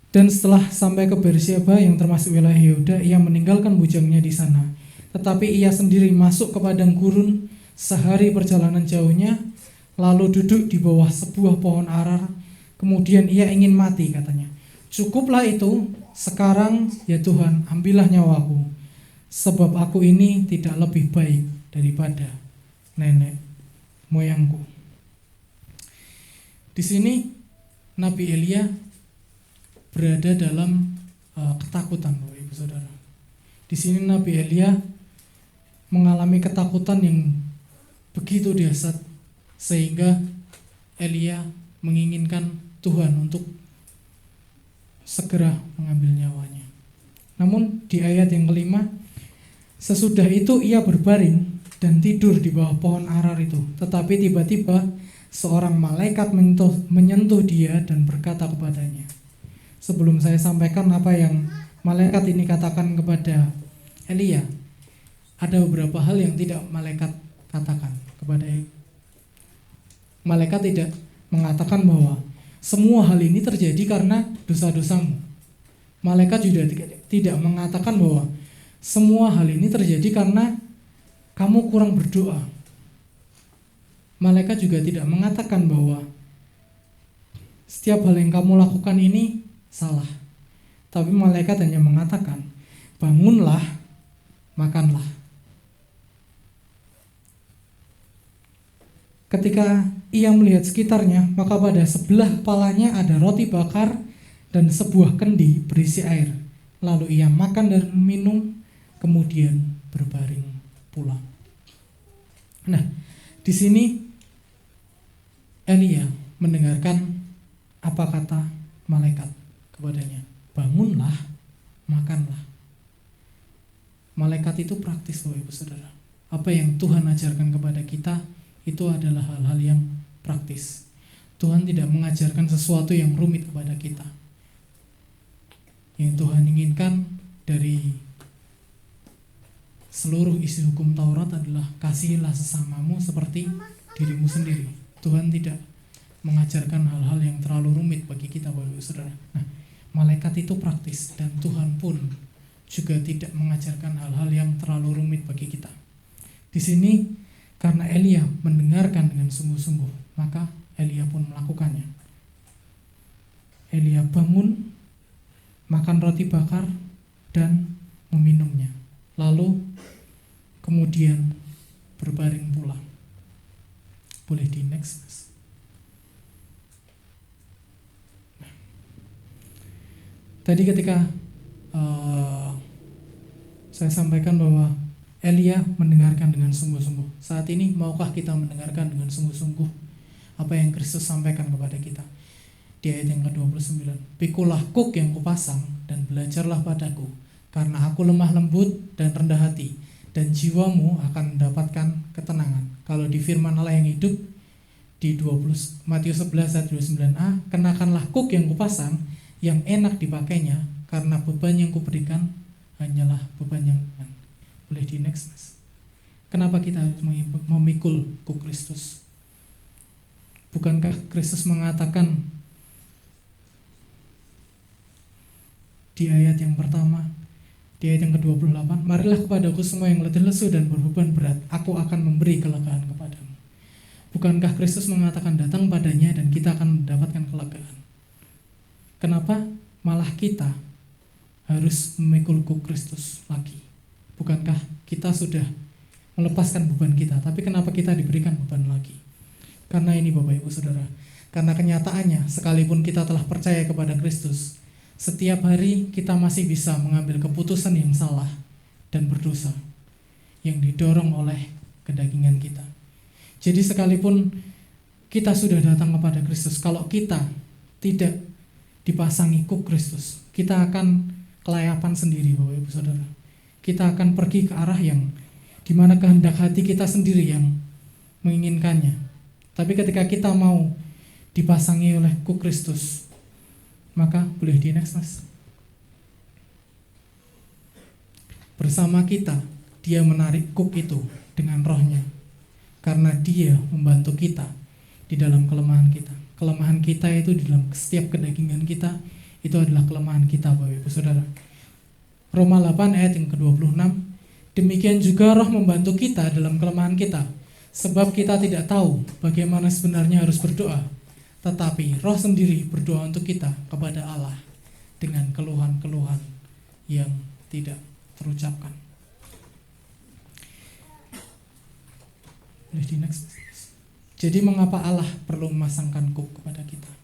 Dan setelah sampai ke Beersheba yang termasuk wilayah Yehuda, ia meninggalkan bujangnya di sana. Tetapi ia sendiri masuk ke padang gurun sehari perjalanan jauhnya, lalu duduk di bawah sebuah pohon arar. Kemudian ia ingin mati, katanya. Cukuplah itu, sekarang ya Tuhan, ambillah nyawaku, sebab aku ini tidak lebih baik daripada nenek moyangku. Di sini Nabi Elia berada dalam ketakutan, Bapak Ibu Saudara. Di sini Nabi Elia mengalami ketakutan yang begitu dahsyat sehingga Elia menginginkan Tuhan untuk segera mengambil nyawanya. Namun di ayat yang kelima, sesudah itu ia berbaring dan tidur di bawah pohon arar itu. Tetapi tiba-tiba seorang malaikat menyentuh dia dan berkata kepadanya. Sebelum saya sampaikan apa yang malaikat ini katakan kepada Elia, ada beberapa hal yang tidak malaikat katakan kepada Elia. Malaikat tidak mengatakan bahwa semua hal ini terjadi karena dosa-dosamu. Malaikat juga tidak mengatakan bahwa semua hal ini terjadi karena kamu kurang berdoa. Malaikat juga tidak mengatakan bahwa setiap hal yang kamu lakukan ini salah. Tapi malaikat hanya mengatakan, bangunlah, makanlah. Ketika ia melihat sekitarnya, maka pada sebelah kepalanya ada roti bakar dan sebuah kendi berisi air. Lalu ia makan dan minum, kemudian berbaring pulang. Nah, di sini Elia mendengarkan apa kata malaikat kepadanya. Bangunlah, makanlah. Malaikat itu praktis, Bapak Ibu Saudara. Apa yang Tuhan ajarkan kepada kita itu adalah hal-hal yang praktis. Tuhan tidak mengajarkan sesuatu yang rumit kepada kita. Yang Tuhan inginkan dari seluruh isi hukum Taurat adalah kasihilah sesamamu seperti dirimu sendiri. Tuhan tidak mengajarkan hal-hal yang terlalu rumit bagi kita, Bapak Ibu Saudara. Nah, malaikat itu praktis, dan Tuhan pun juga tidak mengajarkan hal-hal yang terlalu rumit bagi kita. Di sini karena Elia mendengarkan dengan sungguh-sungguh, maka Elia pun melakukannya. Elia bangun, makan roti bakar, dan meminumnya. Lalu kemudian berbaring pulang. Boleh di next, Mas. Nah, tadi ketika saya sampaikan bahwa Elia mendengarkan dengan sungguh-sungguh. Saat ini maukah kita mendengarkan dengan sungguh-sungguh apa yang Kristus sampaikan kepada kita? Di ayat yang ke-29, pikulah kuk yang kupasang dan belajarlah padaku, karena aku lemah lembut dan rendah hati, dan jiwamu akan mendapatkan ketenangan. Kalau di firman Allah yang hidup di Matius 11 ayat 29a, kenakanlah kuk yang kupasang yang enak dipakainya, karena beban yang kuberikan hanyalah beban yang ringan. Boleh di next, Mas. Kenapa kita harus memikul kuk Kristus? Bukankah Kristus mengatakan di ayat yang pertama, di ayat yang ke-28, marilah kepadaku semua yang letih lesu dan berbeban berat, aku akan memberi kelegaan kepadamu. Bukankah Kristus mengatakan datang padanya dan kita akan mendapatkan kelegaan? Kenapa malah kita harus memikul kuk Kristus lagi? Bukankah kita sudah melepaskan beban kita, tapi kenapa kita diberikan beban lagi? Karena ini Bapak Ibu Saudara, karena kenyataannya sekalipun kita telah percaya kepada Kristus, setiap hari kita masih bisa mengambil keputusan yang salah dan berdosa yang didorong oleh kedagingan kita. Jadi sekalipun kita sudah datang kepada Kristus, kalau kita tidak dipasangi kuk Kristus, kita akan kelayapan sendiri Bapak Ibu Saudara. Kita akan pergi ke arah yang dimana kehendak hati kita sendiri yang menginginkannya. Tapi ketika kita mau dipasangi oleh kuk Kristus, maka boleh di next, Mas. Bersama kita, dia menarik kuk itu dengan rohnya, karena dia membantu kita di dalam kelemahan kita. Kelemahan kita itu di dalam setiap kedagingan kita, itu adalah kelemahan kita Bapak Ibu Saudara. Roma 8 ayat yang ke-26, demikian juga roh membantu kita dalam kelemahan kita, sebab kita tidak tahu bagaimana sebenarnya harus berdoa, tetapi roh sendiri berdoa untuk kita kepada Allah dengan keluhan-keluhan yang tidak terucapkan. Jadi mengapa Allah perlu memasangkan kuk kepada kita?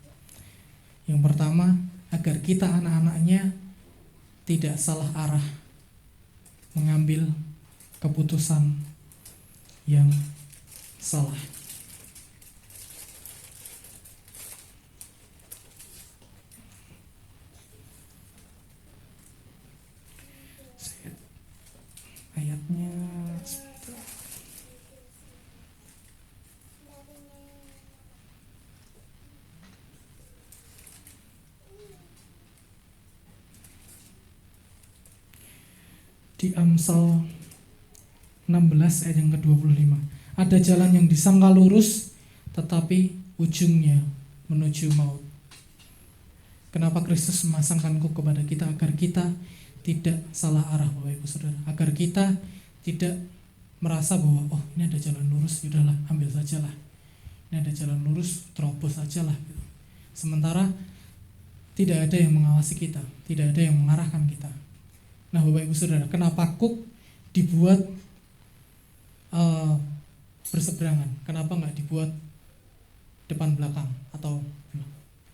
Yang pertama, agar kita anak-anaknya tidak salah arah mengambil keputusan yang salah. Ayatnya di Amsal 16 ayat yang ke-25. Ada jalan yang disangka lurus, tetapi ujungnya menuju maut. Kenapa Kristus memasangkan kuk kepada kita? Agar kita tidak salah arah Bapak Ibu Saudara. Agar kita tidak merasa bahwa oh ini ada jalan lurus, yaudahlah ambil sajalah. Ini ada jalan lurus, terobos sajalah gitu. Sementara tidak ada yang mengawasi kita, tidak ada yang mengarahkan kita. Nah Bapak Ibu Saudara, kenapa kuk dibuat berseberangan? Kenapa nggak dibuat depan belakang atau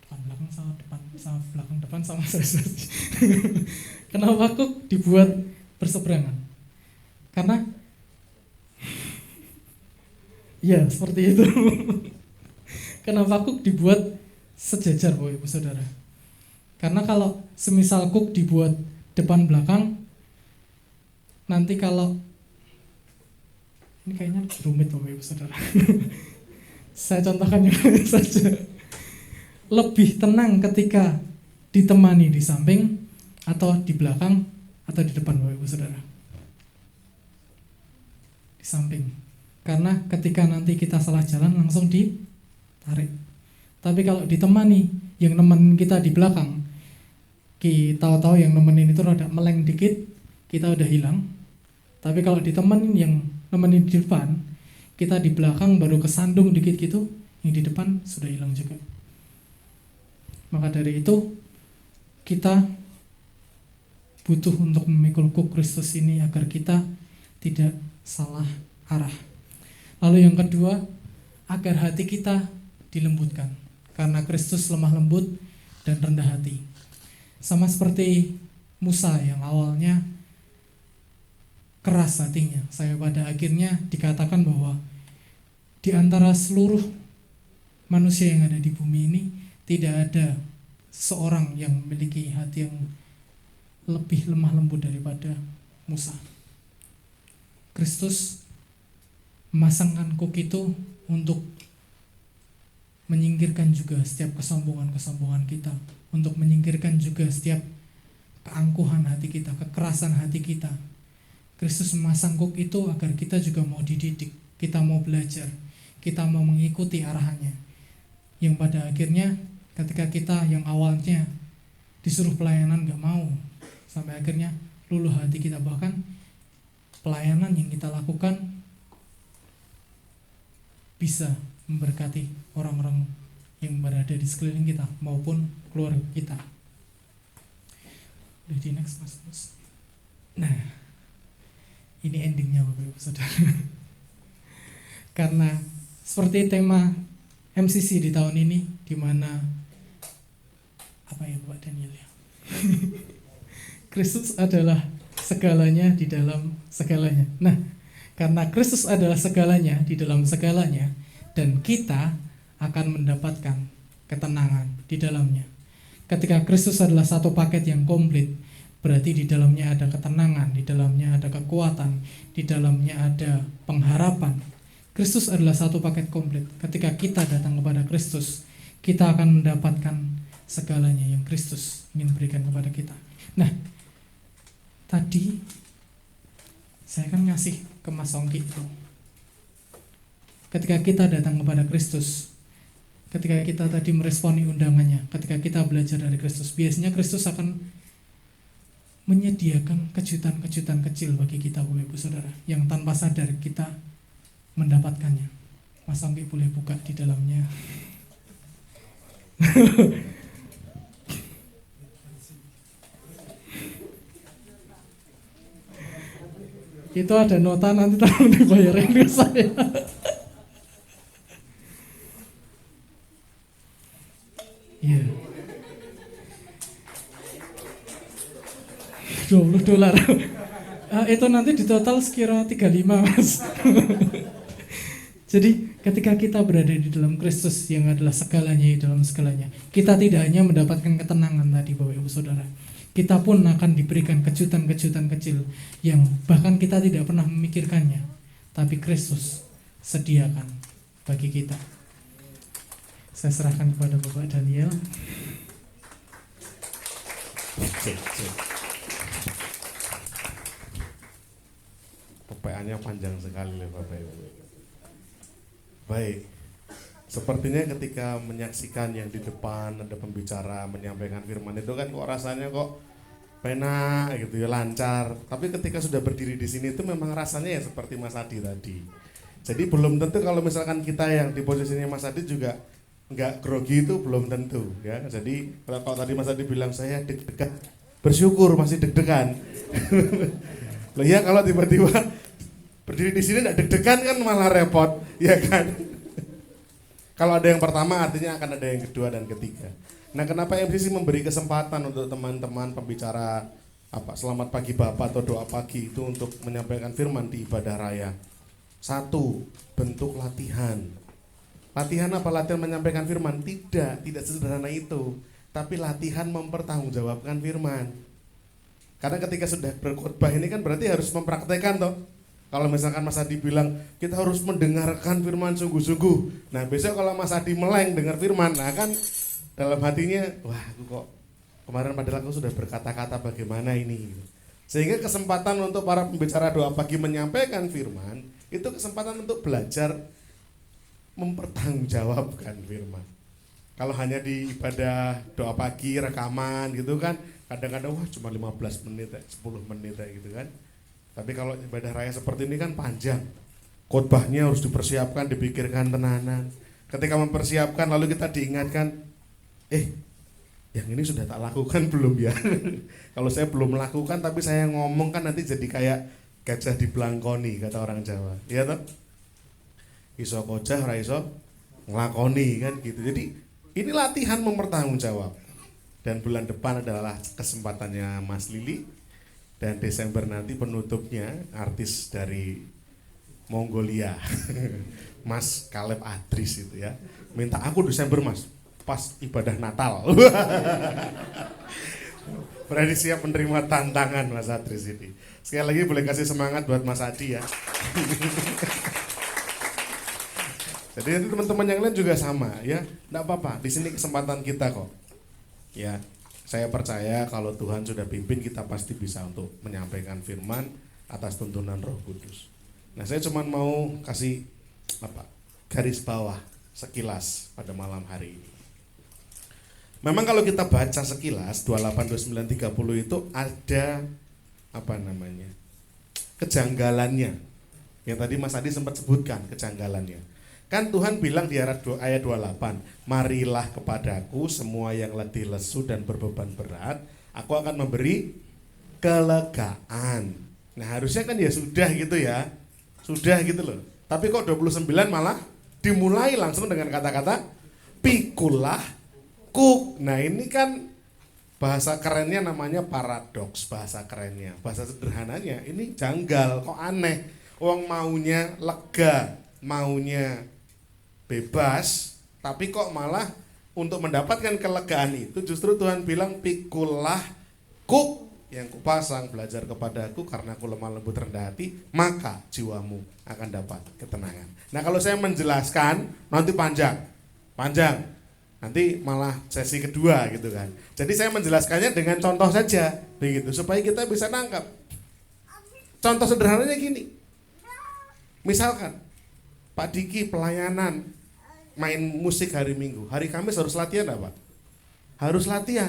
depan belakang sama depan sama belakang depan sama seperti? Kenapa kuk dibuat berseberangan? Karena ya seperti itu. Kenapa kuk dibuat sejajar Bapak Ibu Saudara? Karena kalau semisal kuk dibuat depan belakang, nanti kalau Ini kayaknya rumit Bapak Ibu Saudara. Saya contohkan yang lain saja. Lebih tenang ketika ditemani di samping atau di belakang atau di depan Bapak Ibu Saudara? Di samping. Karena ketika nanti kita salah jalan langsung ditarik. Tapi kalau ditemani, yang nemenin kita di belakang, kita tahu yang nemenin itu rada meleng dikit, kita udah hilang. Tapi kalau ditemenin yang nemenin di depan, kita di belakang baru kesandung dikit gitu, yang di depan sudah hilang juga. Maka dari itu kita butuh untuk memikul kuk Kristus ini agar kita tidak salah arah. Lalu yang kedua, agar hati kita dilembutkan, karena Kristus lemah lembut dan rendah hati. Sama seperti Musa yang awalnya keras hatinya, sampai pada akhirnya dikatakan bahwa di antara seluruh manusia yang ada di bumi ini tidak ada seorang yang memiliki hati yang lebih lemah lembut daripada Musa. Kristus memasangkan kuk itu untuk menyingkirkan juga setiap kesombongan-kesombongan kita, untuk menyingkirkan juga setiap keangkuhan hati kita, kekerasan hati kita. Kristus memasang kuk itu agar kita juga mau dididik, kita mau belajar, kita mau mengikuti arahannya. Yang pada akhirnya ketika kita yang awalnya disuruh pelayanan gak mau, sampai akhirnya luluh hati kita, bahkan pelayanan yang kita lakukan bisa memberkati orang-orang yang berada di sekeliling kita maupun keluarga kita. Udah di next Mas. Nah, ini endingnya Bapak Ibu Saudara. Karena seperti tema MCC di tahun ini, di mana apa ya Bapak Daniel ya? Kristus adalah segalanya di dalam segalanya. Nah, karena Kristus adalah segalanya di dalam segalanya, dan kita akan mendapatkan ketenangan di dalamnya. Ketika Kristus adalah satu paket yang komplit, berarti di dalamnya ada ketenangan, di dalamnya ada kekuatan, di dalamnya ada pengharapan. Kristus adalah satu paket komplit. Ketika kita datang kepada Kristus, kita akan mendapatkan segalanya yang Kristus ingin berikan kepada kita. Nah, tadi saya kan ngasih ke Mas Songki itu. Ketika kita datang kepada Kristus, ketika kita tadi meresponi undangannya, ketika kita belajar dari Kristus, biasanya Kristus akan menyediakan kejutan-kejutan kecil bagi kita Bapak Ibu Saudara, yang tanpa sadar kita mendapatkannya. Mas Songki boleh buka di dalamnya. Itu ada nota, nanti tolong dibayarin ke saya. Iya. $20. Itu nanti di total sekira 35 Mas. Jadi ketika kita berada di dalam Kristus yang adalah segalanya di dalam segalanya, kita tidak hanya mendapatkan ketenangan tadi Bapak Ibu Saudara, kita pun akan diberikan kejutan-kejutan kecil yang bahkan kita tidak pernah memikirkannya, tapi Kristus sediakan bagi kita. Saya serahkan kepada Bapak Daniel. Pertanyaannya panjang sekali ya Bapak Ibu. Baik, sepertinya ketika menyaksikan yang di depan ada pembicara menyampaikan firman itu kan kok rasanya kok penak gitu ya, lancar. Tapi ketika sudah berdiri di sini itu memang rasanya ya seperti Mas Adi tadi. Jadi belum tentu kalau misalkan kita yang di posisinya Mas Adi juga nggak grogi, itu belum tentu ya. Jadi kalau tadi Mas Adi bilang saya deg-degan, bersyukur masih deg-degan. Loh ya, kalau tiba-tiba berdiri di sini nggak deg-degan kan malah repot, ya kan? Kalau ada yang pertama artinya akan ada yang kedua dan ketiga. Nah, kenapa MCC memberi kesempatan untuk teman-teman pembicara selamat pagi Bapak atau doa pagi itu untuk menyampaikan firman di ibadah raya? Satu, bentuk latihan. Latihan apa? Latihan menyampaikan firman? Tidak sesederhana itu. Tapi latihan mempertanggungjawabkan firman. Karena ketika sudah berkhotbah ini kan berarti harus mempraktekkan toh. Kalau misalkan Mas Adi bilang kita harus mendengarkan firman sungguh-sungguh. Nah besok kalau Mas Adi meleng dengar firman, nah kan dalam hatinya, wah aku kok kemarin padahal aku sudah berkata-kata bagaimana ini. Sehingga kesempatan untuk para pembicara doa pagi menyampaikan firman, itu kesempatan untuk belajar mempertanggungjawabkan firman. Kalau hanya di ibadah doa pagi rekaman gitu kan, kadang-kadang wah cuma 15 menit, 10 menit gitu kan. Tapi kalau ibadah raya seperti ini kan panjang. Khotbahnya harus dipersiapkan, dipikirkan tenanan. Ketika mempersiapkan lalu kita diingatkan, yang ini sudah tak lakukan belum ya? Kalau saya belum melakukan tapi saya ngomong kan nanti jadi kayak gajah di belangkoni kata orang Jawa. Iya toh? Iso kocah ora iso nglakoni kan gitu. Jadi ini latihan mempertanggungjawab. Dan bulan depan adalah kesempatannya Mas Lili, dan Desember nanti penutupnya artis dari Mongolia. Mas Caleb Adris itu ya. Minta aku Desember Mas, pas ibadah Natal. Berarti siap menerima tantangan Mas Adris ini. Sekali lagi boleh kasih semangat buat Mas Adi ya. Jadi nanti teman-teman yang lain juga sama ya. Enggak apa-apa, di sini kesempatan kita kok. Ya, saya percaya kalau Tuhan sudah pimpin kita pasti bisa untuk menyampaikan firman atas tuntunan Roh Kudus. Nah, saya cuma mau kasih garis bawah sekilas pada malam hari ini. Memang kalau kita baca sekilas 28, 29, 30 itu ada kejanggalannya. Yang tadi Mas Adi sempat sebutkan kejanggalannya. Kan Tuhan bilang di ayat 28, marilah kepadaku semua yang letih lesu dan berbeban berat, aku akan memberi kelegaan. Nah harusnya kan ya sudah gitu ya, sudah gitu loh. Tapi kok 29 malah dimulai langsung dengan kata-kata pikulah kuk. Nah ini kan bahasa kerennya namanya paradoks, bahasa kerennya. Bahasa sederhananya ini janggal, kok aneh. Wong maunya lega, maunya bebas, tapi kok malah untuk mendapatkan kelegaan itu justru Tuhan bilang pikulah kuk yang kupasang belajar kepadaku karena aku lemah lembut rendah hati, maka jiwamu akan dapat ketenangan. Nah kalau saya menjelaskan nanti panjang, nanti malah sesi kedua gitu kan. Jadi saya menjelaskannya dengan contoh saja, begitu supaya kita bisa nangkap. Contoh sederhananya gini, misalkan Pak Diki pelayanan main musik hari Minggu, hari Kamis harus latihan enggak Pak? Harus latihan.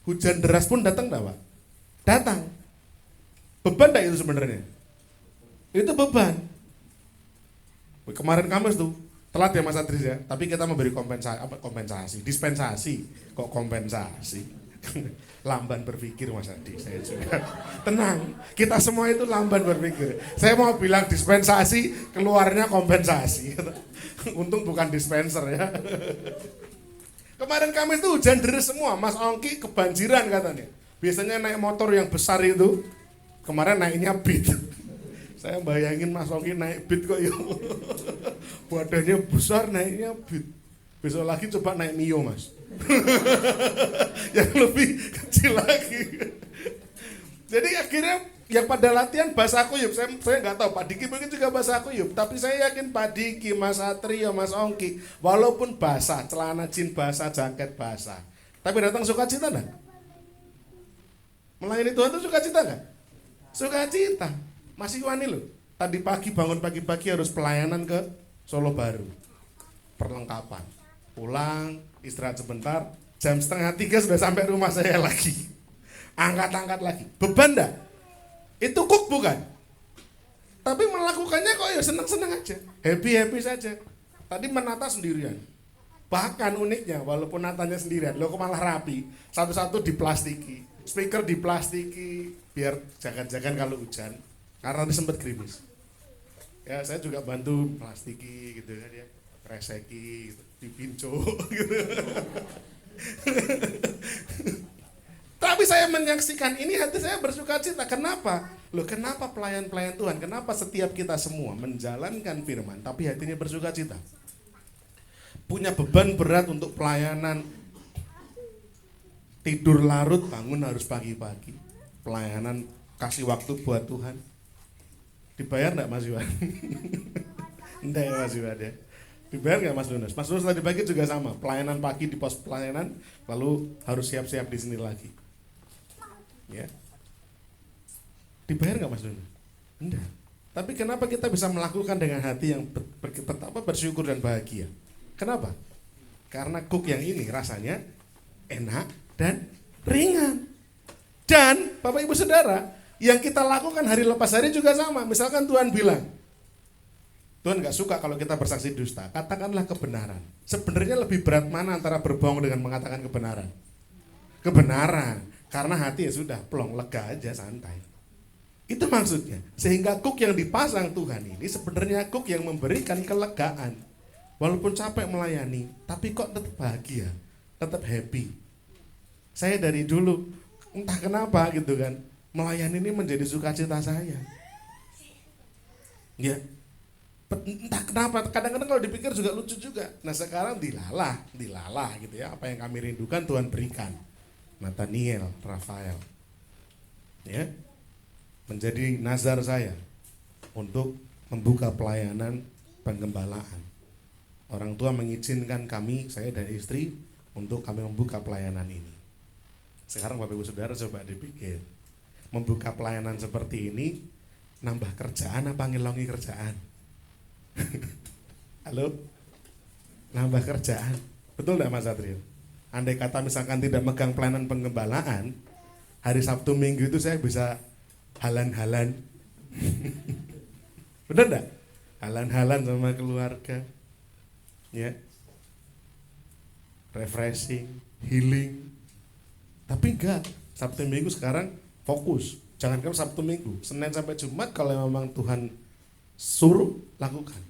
Hujan deras pun datang enggak Pak? Datang. Beban enggak itu sebenarnya? Itu beban. Kemarin Kamis tuh telat ya Mas Adris ya, tapi kita memberi dispensasi. Kok kompensasi? Lamban berpikir Mas Adi, saya juga. Tenang, kita semua itu lamban berpikir. Saya mau bilang dispensasi, keluarnya kompensasi. Untung bukan dispenser ya. Kemarin Kamis itu hujan deras semua, Mas Ongki kebanjiran katanya. Biasanya naik motor yang besar itu, kemarin naiknya Beat. Saya bayangin Mas Ongki naik Beat kok yuk. Badannya besar naiknya Beat. Besok lagi coba naik Mio Mas. Yang lebih kecil lagi. Jadi akhirnya yang pada latihan bahasa kuyup, saya nggak tahu Pak Diki mungkin juga bahasa kuyup, tapi saya yakin Pak Diki, Mas Satrio, Mas Ongki, walaupun basah, celana jin basah, jaket basah, tapi datang sukacita enggak? Melayani Tuhan itu sukacita enggak? Sukacita. Masih wani loh. Tadi pagi bangun pagi-pagi harus pelayanan ke Solo Baru. Perlengkapan. Pulang, istirahat sebentar, jam 2:30 sudah sampai rumah saya lagi. Angkat-angkat lagi. Beban enggak? Itu kuk bukan? Tapi melakukannya kok ya senang-senang aja, happy-happy saja. Tadi menata sendirian. Bahkan uniknya walaupun natanya sendirian, lo kok malah rapi. Satu-satu diplastiki, speaker diplastiki biar jangan-jangan kalau hujan. Karena tadi sempat gerimis. Ya saya juga bantu plastiki gitu kan ya, reseki, gitu, dipinco gitu. Tapi saya menyaksikan ini hati saya bersuka cita. Kenapa? Loh kenapa pelayan-pelayan Tuhan? Kenapa setiap kita semua menjalankan firman tapi hatinya bersuka cita? Punya beban berat untuk pelayanan. Tidur larut, bangun harus pagi-pagi. Pelayanan kasih waktu buat Tuhan. Dibayar enggak Mas Iwan? Enggak ya Mas Iwan ya. Dibayar nggak Mas Lunas? Mas Lunas tadi pagi juga sama, pelayanan pagi di pos pelayanan, lalu harus siap-siap di sini lagi. Ya, dibayar nggak Mas Lunas? Enggak. Tapi kenapa kita bisa melakukan dengan hati yang betapa bersyukur dan bahagia? Kenapa? Karena cook yang ini rasanya enak dan ringan. Dan Bapak Ibu Saudara, yang kita lakukan hari lepas hari juga sama. Misalkan Tuhan bilang, Tuhan gak suka kalau kita bersaksi dusta, katakanlah kebenaran. Sebenarnya lebih berat mana antara berbohong dengan mengatakan kebenaran? Kebenaran, karena hati ya sudah plong, lega aja, santai. Itu maksudnya. Sehingga cook yang dipasang Tuhan ini sebenarnya cook yang memberikan kelegaan. Walaupun capek melayani, tapi kok tetap bahagia, tetap happy. Saya dari dulu, entah kenapa gitu kan, melayani ini menjadi sukacita saya. Ya. Entah kenapa, kadang-kadang kalau dipikir juga lucu juga. Nah sekarang dilalah gitu ya. Apa yang kami rindukan Tuhan berikan. Nathaniel, Rafael, ya, menjadi nazar saya untuk membuka pelayanan penggembalaan. Orang tua mengizinkan kami, saya dan istri, untuk kami membuka pelayanan ini. Sekarang Bapak Ibu Saudara coba dipikir, membuka pelayanan seperti ini nambah kerjaan apa ngilongi kerjaan? Halo? Nambah kerjaan. Betul enggak Mas Satrio? Andai kata misalkan tidak megang pelayanan penggembalaan, hari Sabtu Minggu itu saya bisa halan-halan. Benar enggak? Halan-halan sama keluarga. Ya. Refreshing, healing. Tapi enggak, Sabtu Minggu sekarang fokus. Jangankan Sabtu Minggu, Senin sampai Jumat kalau memang Tuhan suruh lakukan.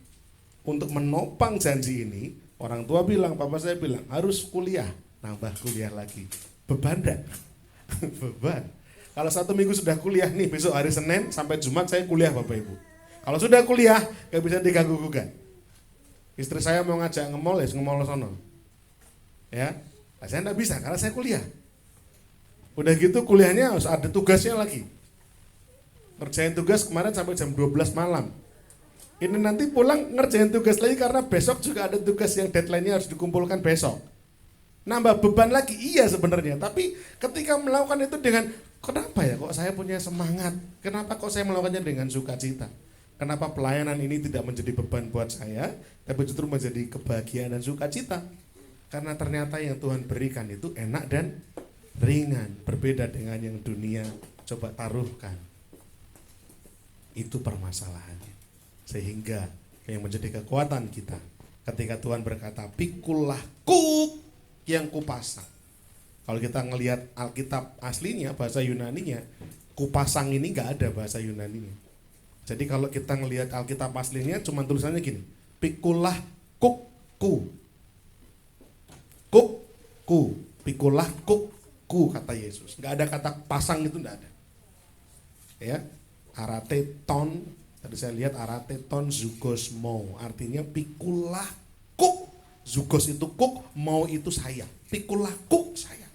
Untuk menopang janji ini, orang tua bilang, papa saya bilang, harus kuliah, nambah kuliah lagi. Beban enggak? Beban. Kalau Sabtu Minggu sudah kuliah nih, besok hari Senin sampai Jumat saya kuliah Bapak Ibu. Kalau sudah kuliah, gak bisa diganggu-gugat. Istri saya mau ngajak nge-mall, ya nge-mall sono. Ya, nah, saya enggak bisa karena saya kuliah. Udah gitu kuliahnya harus ada tugasnya lagi. Ngerjain tugas kemarin sampai jam 12 malam. Ini nanti pulang ngerjain tugas lagi karena besok juga ada tugas yang deadline-nya harus dikumpulkan besok. Nambah beban lagi, iya sebenarnya. Tapi ketika melakukan itu dengan, kenapa ya kok saya punya semangat? Kenapa kok saya melakukannya dengan sukacita? Kenapa pelayanan ini tidak menjadi beban buat saya, tapi justru menjadi kebahagiaan dan sukacita? Karena ternyata yang Tuhan berikan itu enak dan ringan, berbeda dengan yang dunia coba taruhkan. Itu permasalahannya. Sehingga yang menjadi kekuatan kita ketika Tuhan berkata, pikulah kuk yang kupasang. Kalau kita ngelihat Alkitab aslinya, bahasa Yunaninya, kupasang ini gak ada bahasa Yunaninya. Jadi kalau kita ngelihat Alkitab aslinya cuma tulisannya gini, pikulah kukku. Kukku, pikulah kukku kata Yesus. Gak ada kata pasang itu, gak ada. Ya, arateton, tadi saya lihat arateton zugos mau, artinya pikulah kuk. Zugos itu kuk, mau itu saya. Pikulah kuk saya.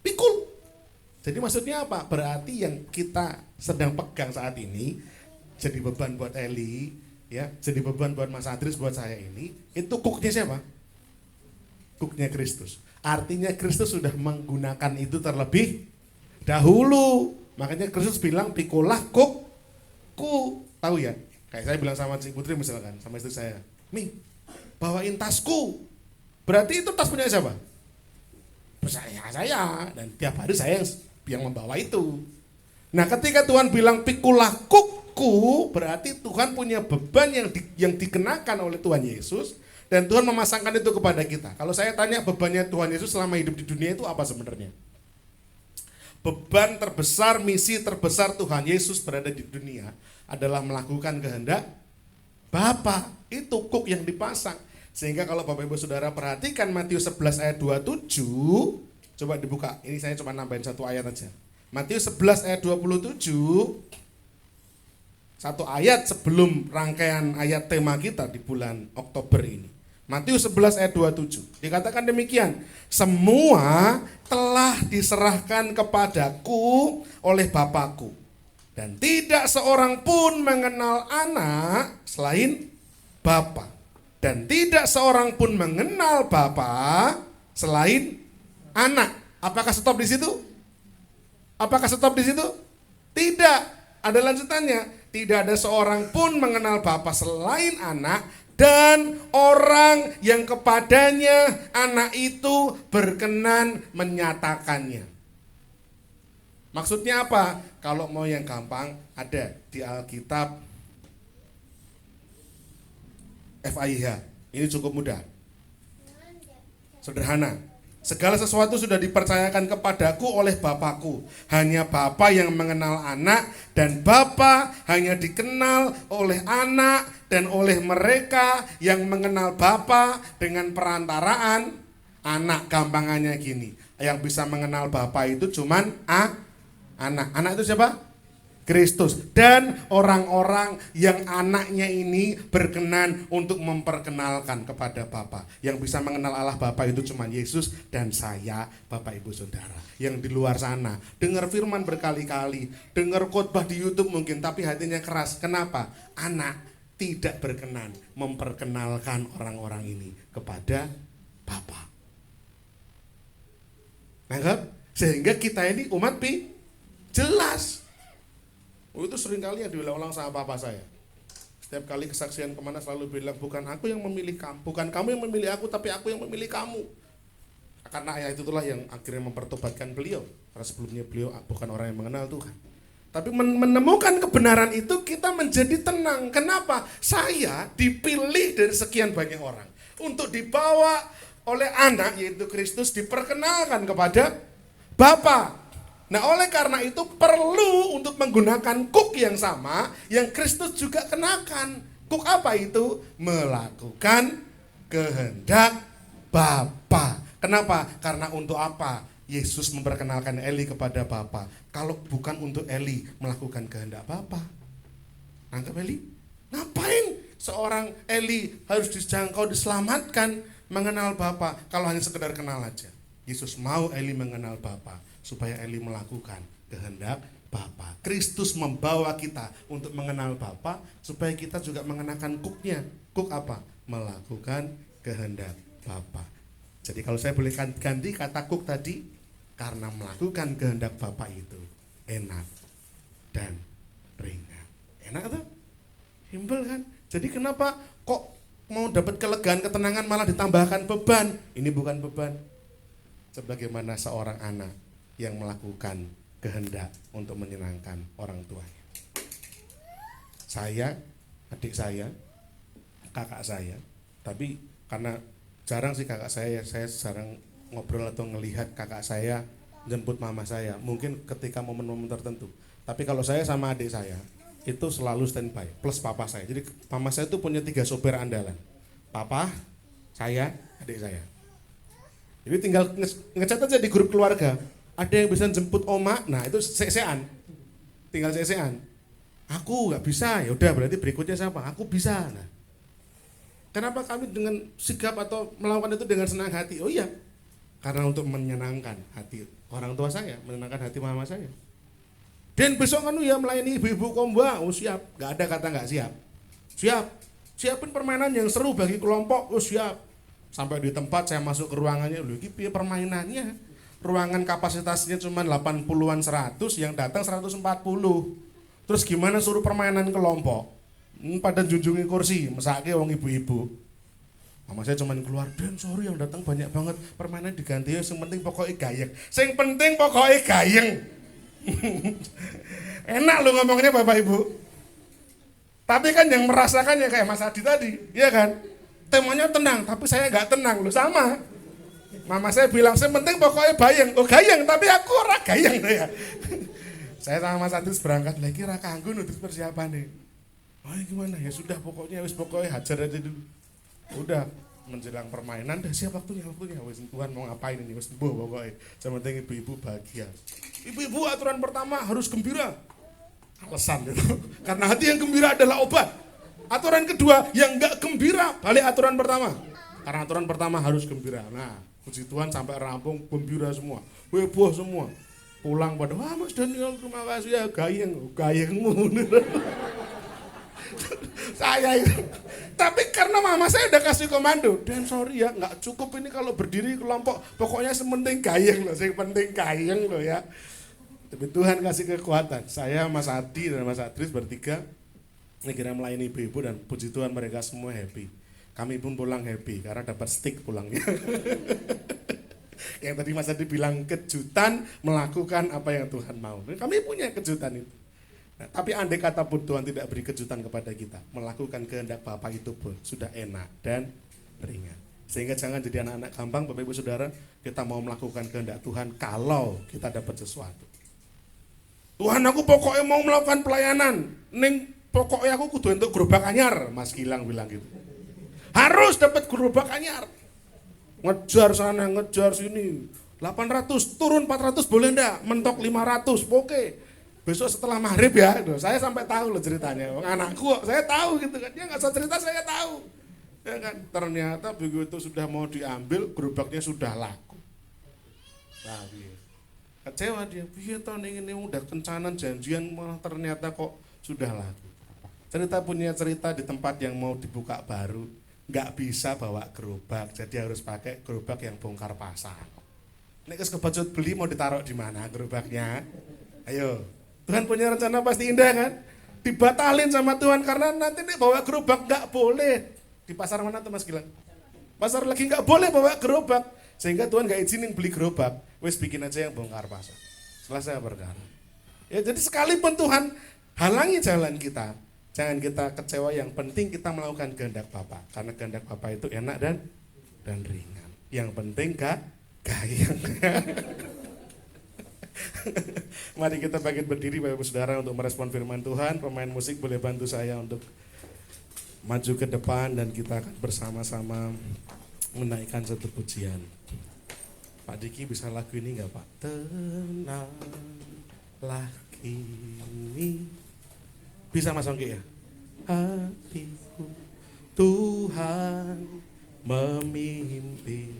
Pikul. Jadi maksudnya apa? Berarti yang kita sedang pegang saat ini jadi beban buat Eli, ya, jadi beban buat Mas Adris, buat saya ini, itu kuknya siapa? Kuknya Kristus. Artinya Kristus sudah menggunakan itu terlebih dahulu. Makanya Kristus bilang pikulah kukku. Tahu ya? Kayak saya bilang sama Cik Putri misalkan, sama istri saya, Mi, bawain tasku. Berarti itu tas punya siapa? Saya. Dan tiap hari saya yang membawa itu. Nah ketika Tuhan bilang pikulah kukku, berarti Tuhan punya beban yang dikenakan oleh Tuhan Yesus. Dan Tuhan memasangkan itu kepada kita. Kalau saya tanya bebannya Tuhan Yesus selama hidup di dunia itu apa sebenarnya? Beban terbesar, misi terbesar Tuhan Yesus berada di dunia adalah melakukan kehendak Bapa. Itu kuk yang dipasang. Sehingga kalau Bapak Ibu Saudara perhatikan Matius 11 ayat 27, coba dibuka. Ini saya cuma nambahin satu ayat aja. Matius 11 ayat 27, satu ayat sebelum rangkaian ayat tema kita di bulan Oktober ini. Matius 11 ayat 27. Dikatakan demikian, semua telah diserahkan kepadaku oleh Bapakku. Dan tidak seorang pun mengenal anak selain Bapa. Dan tidak seorang pun mengenal Bapa selain anak. Apakah stop di situ? Apakah stop di situ? Tidak. Ada lanjutannya. Tidak ada seorang pun mengenal Bapa selain anak, dan orang yang kepadanya anak itu berkenan menyatakannya. Maksudnya apa? Kalau mau yang gampang, ada di Alkitab FIH. Ini cukup mudah. Sederhana. Segala sesuatu sudah dipercayakan kepadaku oleh Bapakku. Hanya Bapa yang mengenal anak, dan Bapa hanya dikenal oleh anak dan oleh mereka yang mengenal Bapa dengan perantaraan anak. Gampangannya gini, yang bisa mengenal Bapa itu cuman anak. Anak itu siapa? Kristus. Dan orang-orang yang anaknya ini berkenan untuk memperkenalkan kepada Bapa. Yang bisa mengenal Allah Bapa itu cuma Yesus dan saya, Bapak Ibu Saudara. Yang di luar sana dengar firman berkali-kali, dengar khotbah di YouTube mungkin, tapi hatinya keras. Kenapa? Anak tidak berkenan memperkenalkan orang-orang ini kepada Bapa. Nangkep? Sehingga kita ini umat jelas. Itu sering kali yang diulang-ulang sama papa saya. Setiap kali kesaksian kemana selalu bilang, bukan aku yang memilih kamu, bukan kamu yang memilih aku, tapi aku yang memilih kamu. Karena ayat itulah yang akhirnya mempertobatkan beliau. Karena sebelumnya beliau bukan orang yang mengenal Tuhan. Tapi menemukan kebenaran itu kita menjadi tenang. Kenapa? Saya dipilih dari sekian banyak orang untuk dibawa oleh anak, yaitu Kristus, diperkenalkan kepada Bapa. Nah, oleh karena itu perlu untuk menggunakan kuk yang sama yang Kristus juga kenakan. Kuk apa itu? Melakukan kehendak Bapa. Kenapa? Karena untuk apa Yesus memperkenalkan Eli kepada Bapa? Kalau bukan untuk Eli melakukan kehendak Bapa. Nangkep Eli? Ngapain seorang Eli harus dijangkau, diselamatkan, mengenal Bapa kalau hanya sekedar kenal aja? Yesus mau Eli mengenal Bapa supaya Eli melakukan kehendak Bapa. Kristus membawa kita untuk mengenal Bapa supaya kita juga mengenakan kuknya. Kuk apa? Melakukan kehendak Bapa. Jadi kalau saya boleh ganti kata kuk tadi, karena melakukan kehendak Bapa itu enak dan ringan. Enak tuh? Simpel kan? Jadi kenapa kok mau dapat kelegaan, ketenangan malah ditambahkan beban? Ini bukan beban. Sebagaimana seorang anak yang melakukan kehendak untuk menyenangkan orang tuanya. Saya, adik saya, kakak saya, tapi karena jarang sih kakak saya jarang ngobrol atau ngelihat kakak saya jemput mama saya, mungkin ketika momen-momen tertentu. Tapi kalau saya sama adik saya, itu selalu standby, plus papa saya. Jadi mama saya itu punya 3 sopir andalan. Papa, saya, adik saya. Jadi tinggal ngecat aja di grup keluarga. Ada yang bisa jemput oma, nah itu sesean, tinggal sesean. Aku nggak bisa, ya udah berarti berikutnya siapa? Aku bisa. Nah, kenapa kami dengan sigap atau melakukan itu dengan senang hati? Oh iya, karena untuk menyenangkan hati orang tua saya, menyenangkan hati mama saya. Dan besok kan ya melayani ibu-ibu komba, oh siap, nggak ada kata nggak siap. Siap, siapin permainan yang seru bagi kelompok, oh siap. Sampai di tempat saya masuk ke ruangannya, loh ini permainannya. Ruangan kapasitasnya cuma 80-an 100, yang datang 140. Terus gimana suruh permainan kelompok? Pada junjungi kursi, mesake wong ibu-ibu. Mama saya cuma keluar, "Den, sorry yang datang banyak banget, permainan diganti ya, yang penting pokoknya gayeng." Sing penting pokoknya gayeng. Enak lo ngomongnya Bapak Ibu. Tapi kan yang merasakannya kayak Mas Adi tadi, ya kan? Temanya tenang, tapi saya nggak tenang, lo sama. Mama saya bilang, yang penting pokoknya bayang. Oh gayang, tapi aku ora gayang ya. Saya sama Mas Adis berangkat lagi, ora kanggo nulis persiapan nih. Oh gimana ya sudah pokoknya hajar aja dulu. Udah menjelang permainan, dah siap waktunya. Wis Tuhan mau ngapain ini, wis mbuh pokoknya. Yang penting ibu-ibu bahagia. Ibu-ibu aturan pertama harus gembira. Alasan itu. Karena hati yang gembira adalah obat. Aturan kedua, yang enggak gembira balik aturan pertama. Karena aturan pertama harus gembira. Nah, puji Tuhan sampai rampung gembira semua, heboh semua. Pulang pada, wah Mas Daniel terima kasih ya, gayengmu. Saya itu. Tapi karena mama saya udah kasih komando, Dan sorry ya, nggak cukup ini kalau berdiri kelompok, pokoknya sementing gayeng loh, yang penting gayeng loh ya. Tapi Tuhan kasih kekuatan. Saya, Mas Adi dan Mas Adris bertiga, kira melayani ibu-ibu dan puji Tuhan mereka semua happy. Kami pun pulang happy karena dapat stick pulangnya. Yang tadi Mas Adi bilang kejutan melakukan apa yang Tuhan mau. Kami punya kejutan itu. Nah, tapi andai kata pun Tuhan tidak beri kejutan kepada kita, melakukan kehendak Bapa itu pun sudah enak dan ringan. Sehingga jangan jadi anak-anak gampang, Bapak Ibu Saudara, kita mau melakukan kehendak Tuhan kalau kita dapat sesuatu. Tuhan, aku pokoknya mau melakukan pelayanan, ning pokoknya aku kudu untuk gerobak anyar, Mas Gilang bilang gitu. Harus dapat gerobak anyar. Ngejar sana, ngejar sini. 800, turun 400 boleh enggak? Mentok 500, oke. Besok setelah maghrib ya, saya sampai tahu loh ceritanya. Anakku kok, saya tahu gitu kan. Dia nggak usah cerita, saya tahu. Ya kan, ternyata begitu sudah mau diambil, gerobaknya sudah laku. Nah, kecewa dia. Iya tahun ini udah kencanan janjian, malah ternyata kok sudah laku. Cerita punya cerita di tempat yang mau dibuka baru, nggak bisa bawa gerobak, jadi harus pakai gerobak yang bongkar pasang. Nek kebacut beli mau ditaruh di mana gerobaknya? Ayo. Tuhan punya rencana pasti indah kan? Dibatalin sama Tuhan karena nanti nih bawa gerobak nggak boleh. Di pasar mana tuh Mas Gilang? Pasar lagi nggak boleh bawa gerobak. Sehingga Tuhan nggak izinin beli gerobak. Wes bikin aja yang bongkar pasang. Selesai perkara. Ya jadi sekalipun Tuhan halangi jalan kita, jangan kita kecewa. Yang penting kita melakukan kehendak Bapa. Karena kehendak Bapa itu enak dan ringan. Yang penting gayeng. Mari kita bangkit berdiri Bapak Ibu Saudara untuk merespon firman Tuhan. Pemain musik boleh bantu saya untuk maju ke depan dan kita akan bersama-sama menaikkan satu pujian. Pak Diki bisa lagu ini enggak Pak? Tenanglah kini. Bisa Mas Ongki ya? Hatiku Tuhan memimpin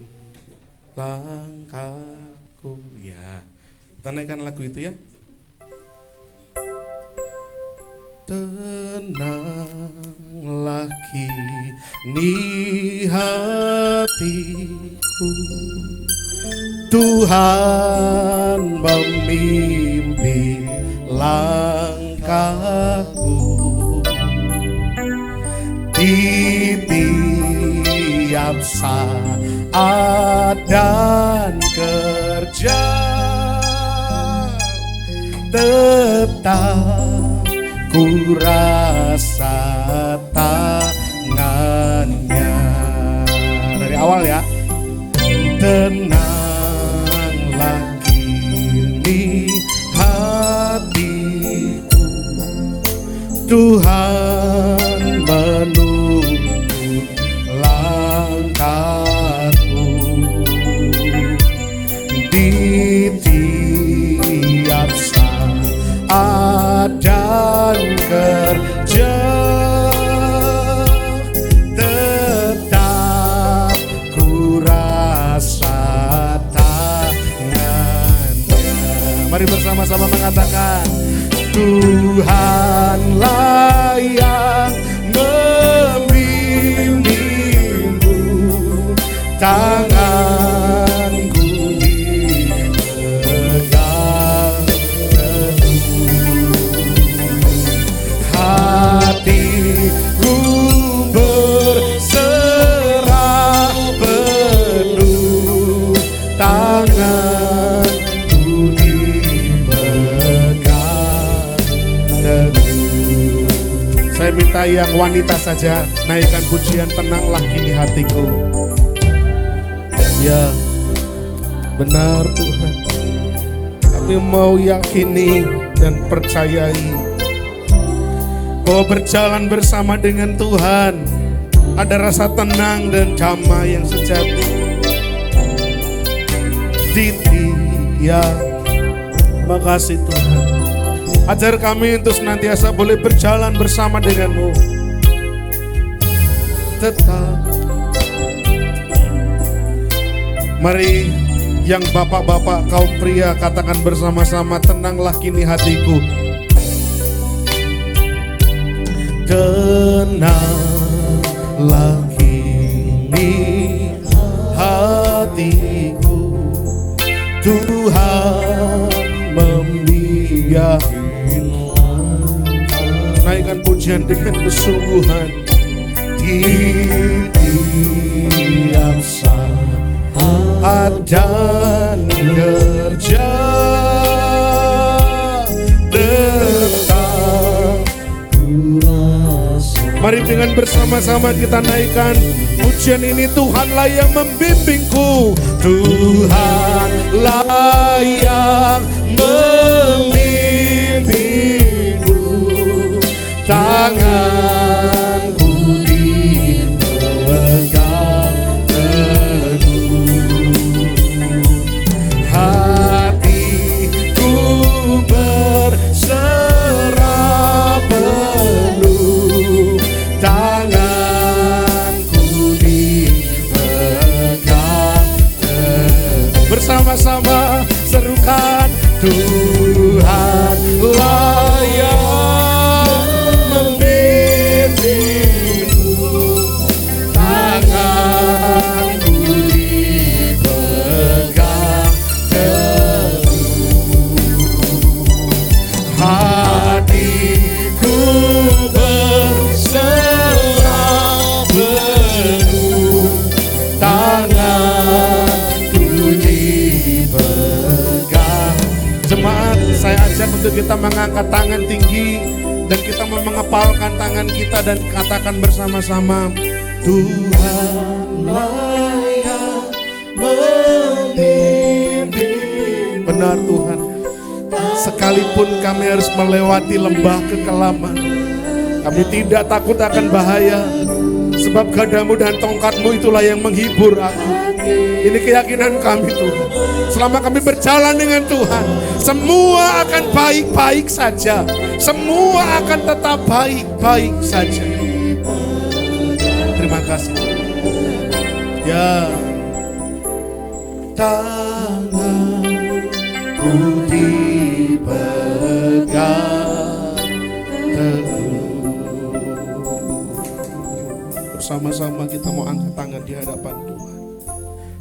langkahku ya. Kita naikkan lagu itu ya. Tenanglah kini hatiku, Tuhan memimpin langkahku di tiap saat dan kerja. Tetap ku rasa tangannya. Dari awal ya. Tenanglah kini hatiku, Tuhan menuntun langkahku di tiap saat dan kerja. Tetap ku rasa tangannya. Mari bersama-sama mengatakan, Tuhanlah yang membimbingku, tanganku dipegang teguh, hatiku berserah penuh, tanganku dipegang teguh. Saya minta yang wanita saja naikkan pujian tenanglah kini hatiku. Ya, benar Tuhan. Kami mau yakini dan percayai bahwa berjalan bersama dengan Tuhan ada rasa tenang dan damai yang sejati. Makasih Tuhan. Ajar kami untuk senantiasa boleh berjalan bersama denganmu. Tetap. Mari Yang bapak-bapak, kaum pria, katakan bersama-sama, tenanglah kini hatiku. Tenanglah kini hatiku, Tuhan membiarkan. Naikkan pujian dengan kesungguhan. Di tiap saat dan kerja tetap kurasa. Mari dengan bersama-sama kita naikkan pujian ini. Tuhanlah yang membimbingku, Tuhanlah yang membimbingku, tanganku dipegang teguh, hatiku berserah penuh, tanganku dipegang teguh. Bersama-sama serukan, Tuhanlah yang membimbingku, tanganku dipegang teguh, hatiku berserah penuh, tanganku dipegang. Jemaat, saya ajak untuk kita mengangkat tangan tinggi dan kita mengepalkan tangan kita dan katakan bersama-sama, Tuhanlah yang membimbing. Benar Tuhan, sekalipun kami harus melewati lembah kekelaman, kami tidak takut akan bahaya, sebab gadamu dan tongkatmu itulah yang menghibur aku. Ini keyakinan kami Tuhan. Selama kami berjalan dengan Tuhan, semua akan baik-baik saja. Semua akan tetap baik-baik saja. Terima kasih. Ya, tanganku dipegang teguh. Bersama-sama kita mau angkat tangan di hadapan Tuhan.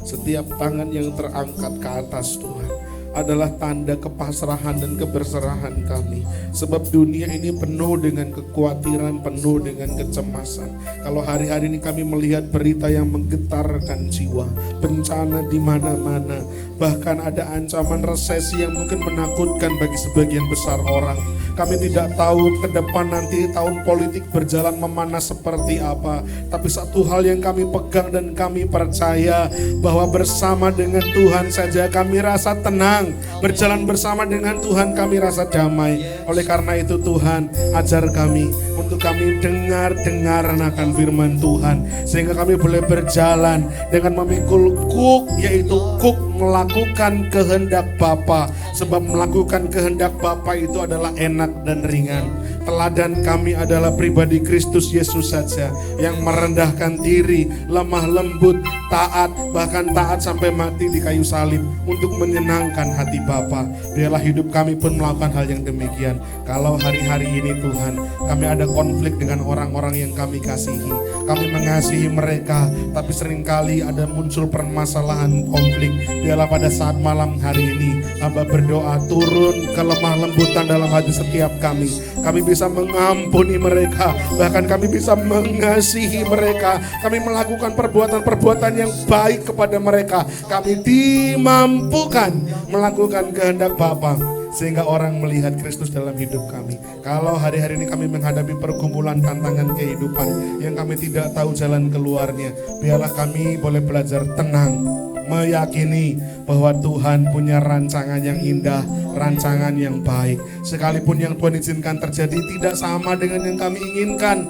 Setiap tangan yang terangkat ke atas Tuhan adalah tanda kepasrahan dan keberserahan kami. Sebab dunia ini penuh dengan kekhawatiran, penuh dengan kecemasan. Kalau hari-hari ini kami melihat berita yang menggetarkan jiwa, bencana di mana-mana, bahkan ada ancaman resesi yang mungkin menakutkan bagi sebagian besar orang. Kami tidak tahu ke depan nanti tahun politik berjalan memanas seperti apa. Tapi satu hal yang kami pegang dan kami percaya, bahwa bersama dengan Tuhan saja kami rasa tenang. Berjalan bersama dengan Tuhan kami rasa damai. Oleh karena itu Tuhan, ajar kami untuk kami dengar akan firman Tuhan, sehingga kami boleh berjalan dengan memikul kuk, yaitu kuk melakukan kehendak Bapa. Sebab melakukan kehendak Bapa itu adalah enak dan ringan. Teladan kami adalah pribadi Kristus Yesus saja, yang merendahkan diri, lemah lembut, taat, bahkan taat sampai mati di kayu salib untuk menyenangkan hati Bapa. Biarlah hidup kami pun melakukan hal yang demikian. Kalau hari-hari ini Tuhan, kami ada konflik dengan orang-orang yang kami kasihi, kami mengasihi mereka, tapi seringkali ada muncul permasalahan konflik. Biarlah pada saat malam hari ini hamba berdoa, turun kelemah lembutan dalam hati setiap kami. Kami bisa mengampuni mereka, bahkan kami bisa mengasihi mereka. Kami melakukan perbuatan-perbuatan yang baik kepada mereka. Kami dimampukan melakukan kehendak Bapa, sehingga orang melihat Kristus dalam hidup kami. Kalau hari-hari ini kami menghadapi pergumulan tantangan kehidupan yang kami tidak tahu jalan keluarnya, biarlah kami boleh belajar tenang, meyakini bahwa Tuhan punya rancangan yang indah, rancangan yang baik. Sekalipun yang Tuhan izinkan terjadi tidak sama dengan yang kami inginkan,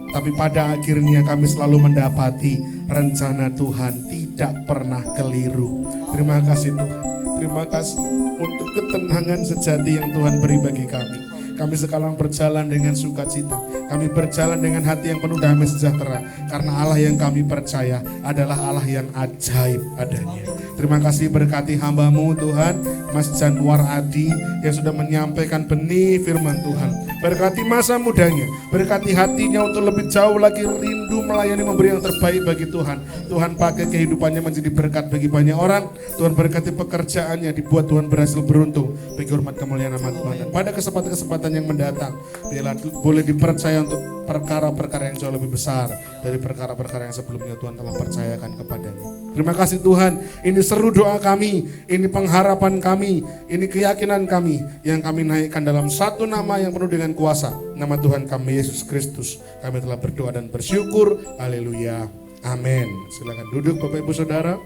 tapi pada akhirnya kami selalu mendapati rencana Tuhan tidak pernah keliru. Terima kasih Tuhan. Terima kasih untuk ketenangan sejati yang Tuhan beri bagi kami. Kami sekarang berjalan dengan sukacita. Kami berjalan dengan hati yang penuh damai sejahtera. Karena Allah yang kami percaya adalah Allah yang ajaib adanya. Terima kasih berkati hamba-Mu Tuhan, Mas Januar Adi yang sudah menyampaikan benih firman Tuhan. Berkati masa mudanya, berkati hatinya untuk lebih jauh lagi rindu melayani, memberi yang terbaik bagi Tuhan. Tuhan pakai kehidupannya menjadi berkat bagi banyak orang. Tuhan berkati pekerjaannya, dibuat Tuhan berhasil beruntung bagi hormat kemuliaan nama Tuhan. Dan pada kesempatan-kesempatan yang mendatang, biarlah boleh dipercaya untuk perkara-perkara yang jauh lebih besar dari perkara-perkara yang sebelumnya Tuhan telah percayakan kepadanya. Terima kasih Tuhan, ini seru doa kami, ini pengharapan kami, ini keyakinan kami yang kami naikkan dalam satu nama yang penuh dengan kuasa, nama Tuhan kami Yesus Kristus. Kami telah berdoa dan bersyukur. Haleluya. Amin. Silakan duduk Bapak Ibu Saudara.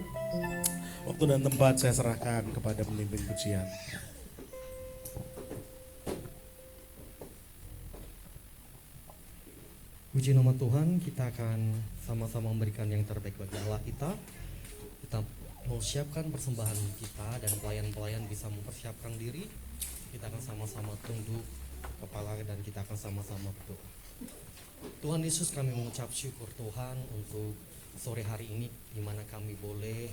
Waktu dan tempat saya serahkan kepada pemimpin pujian. Puji nama Tuhan, kita akan sama-sama memberikan yang terbaik bagi Allah kita. Kita mau siapkan persembahan kita dan pelayan-pelayan bisa mempersiapkan diri. Kita akan sama-sama tunduk kepala dan kita akan sama-sama berdoa. Tuhan Yesus, kami mengucap syukur Tuhan untuk sore hari ini di mana kami boleh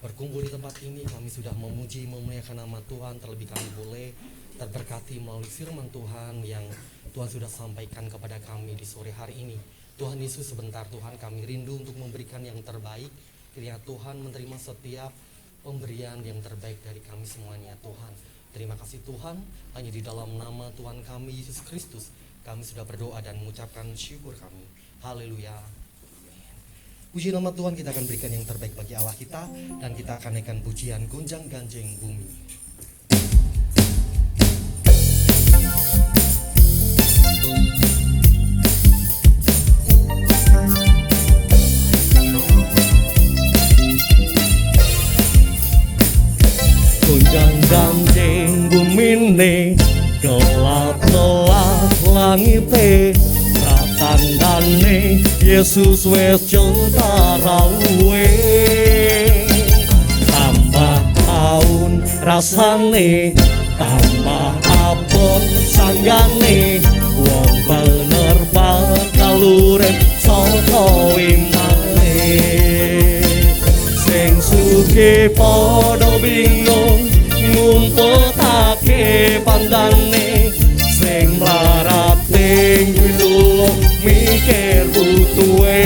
berkumpul di tempat ini. Kami sudah memuji, memuliakan nama Tuhan, terlebih kami boleh terberkati melalui firman Tuhan yang Tuhan sudah sampaikan kepada kami di sore hari ini. Tuhan Yesus, sebentar Tuhan, kami rindu untuk memberikan yang terbaik. Kiranya Tuhan menerima setiap pemberian yang terbaik dari kami semuanya Tuhan. Terima kasih Tuhan, hanya di dalam nama Tuhan kami Yesus Kristus kami sudah berdoa dan mengucapkan syukur kami. Haleluya. Puji nama Tuhan, kita akan berikan yang terbaik bagi Allah kita dan kita akan naikkan pujian gonjang ganjing bumi. Gonjang ganjing bumi ne, gelap-gelap langite, pratandane Yesus wes jentarawe. Tambah tahun rasane, tambah abot sanggane, wong bener bakal urip saka imane. Sing sugih padha bingung ngumpetake pandane, sing mlarat ning winulung mikir butuhe.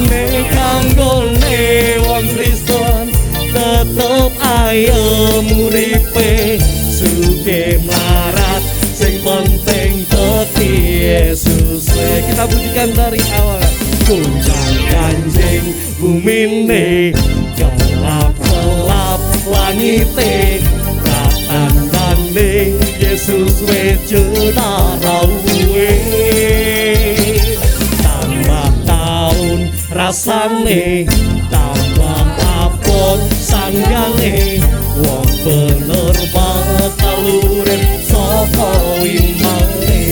Nek kanggone wong Kristen tetep ayem uripe, sugih mlarat sing penting dadi Yesus. Kita pujikan dari awal. Gonjang ganjing bumine, gelap-gelap langite, pratandane Yesus wis jentarawe. Tambah taun rasane, tambah abot sanggane, wong bener bakal urip saka imane.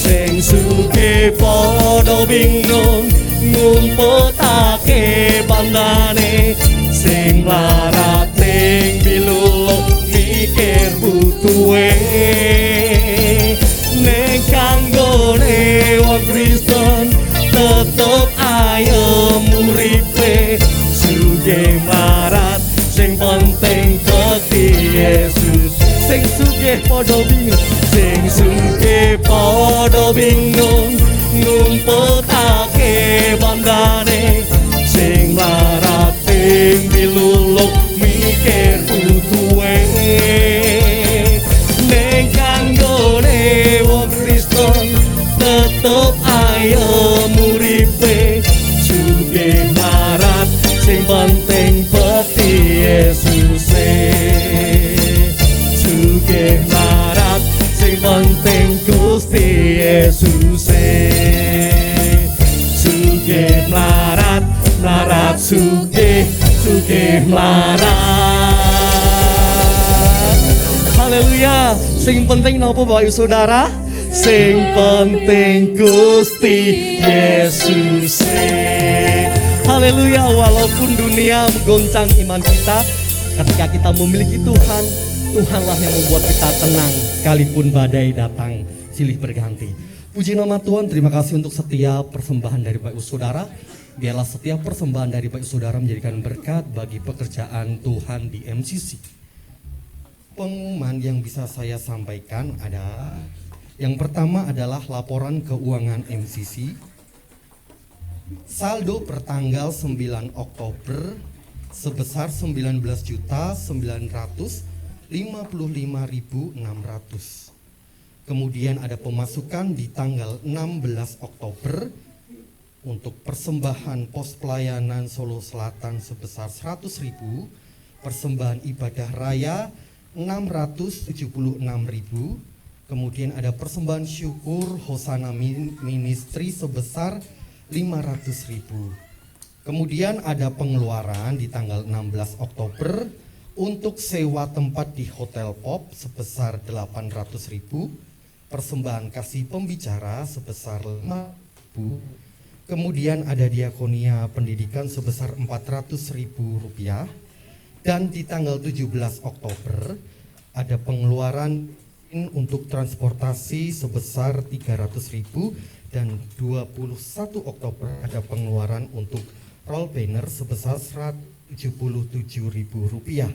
Sing sugih padha bingung ngumpetake bandane, sing mlarat ning bilulung mikir butuhe. Nek kanggone wong Kristen tetep ayem uripe, sugih mlarat sing penting dadi Yesus. Sing sugih padha bingung, sing sugih padha bingung ngumpetake bandane, sing mlarat ing bilulung mikir butuhe. Ning kanggone wong Kristen tetep ayem uripe, sugih mlarat sing penting dadi Yesus. Sugih mlarat sing penting Gusti Yesus. Sugih mlarat, mlarat sugih, sugih mlarat. Haleluya. Sing penting napa Bapak Ibu Saudara? Sing penting Gusti Yesus. Haleluya. Walaupun dunia menggoncang iman kita, ketika kita memiliki Tuhan, Tuhanlah yang membuat kita tenang sekalipun badai datang silih berganti. Puji nama Tuhan, terima kasih untuk setiap persembahan dari Bapak Ibu Saudara. Biarlah setiap persembahan dari Bapak Saudara menjadikan berkat bagi pekerjaan Tuhan di MCC. Pengumuman yang bisa saya sampaikan ada yang pertama adalah laporan keuangan MCC. Saldo per tanggal 9 Oktober sebesar 19.955.600. Kemudian ada pemasukan di tanggal 16 Oktober untuk persembahan pos pelayanan Solo Selatan sebesar 100.000, persembahan ibadah raya 676.000. Kemudian ada persembahan syukur Hosana Ministry sebesar 500.000. Kemudian ada pengeluaran di tanggal 16 Oktober untuk sewa tempat di Hotel Pop sebesar 800.000, persembahan kasih pembicara sebesar 5.000. Kemudian ada diakonia pendidikan sebesar 400.000 rupiah. Dan di tanggal 17 Oktober ada pengeluaran untuk transportasi sebesar 300.000, dan 21 Oktober ada pengeluaran untuk roll banner sebesar 177.000 rupiah.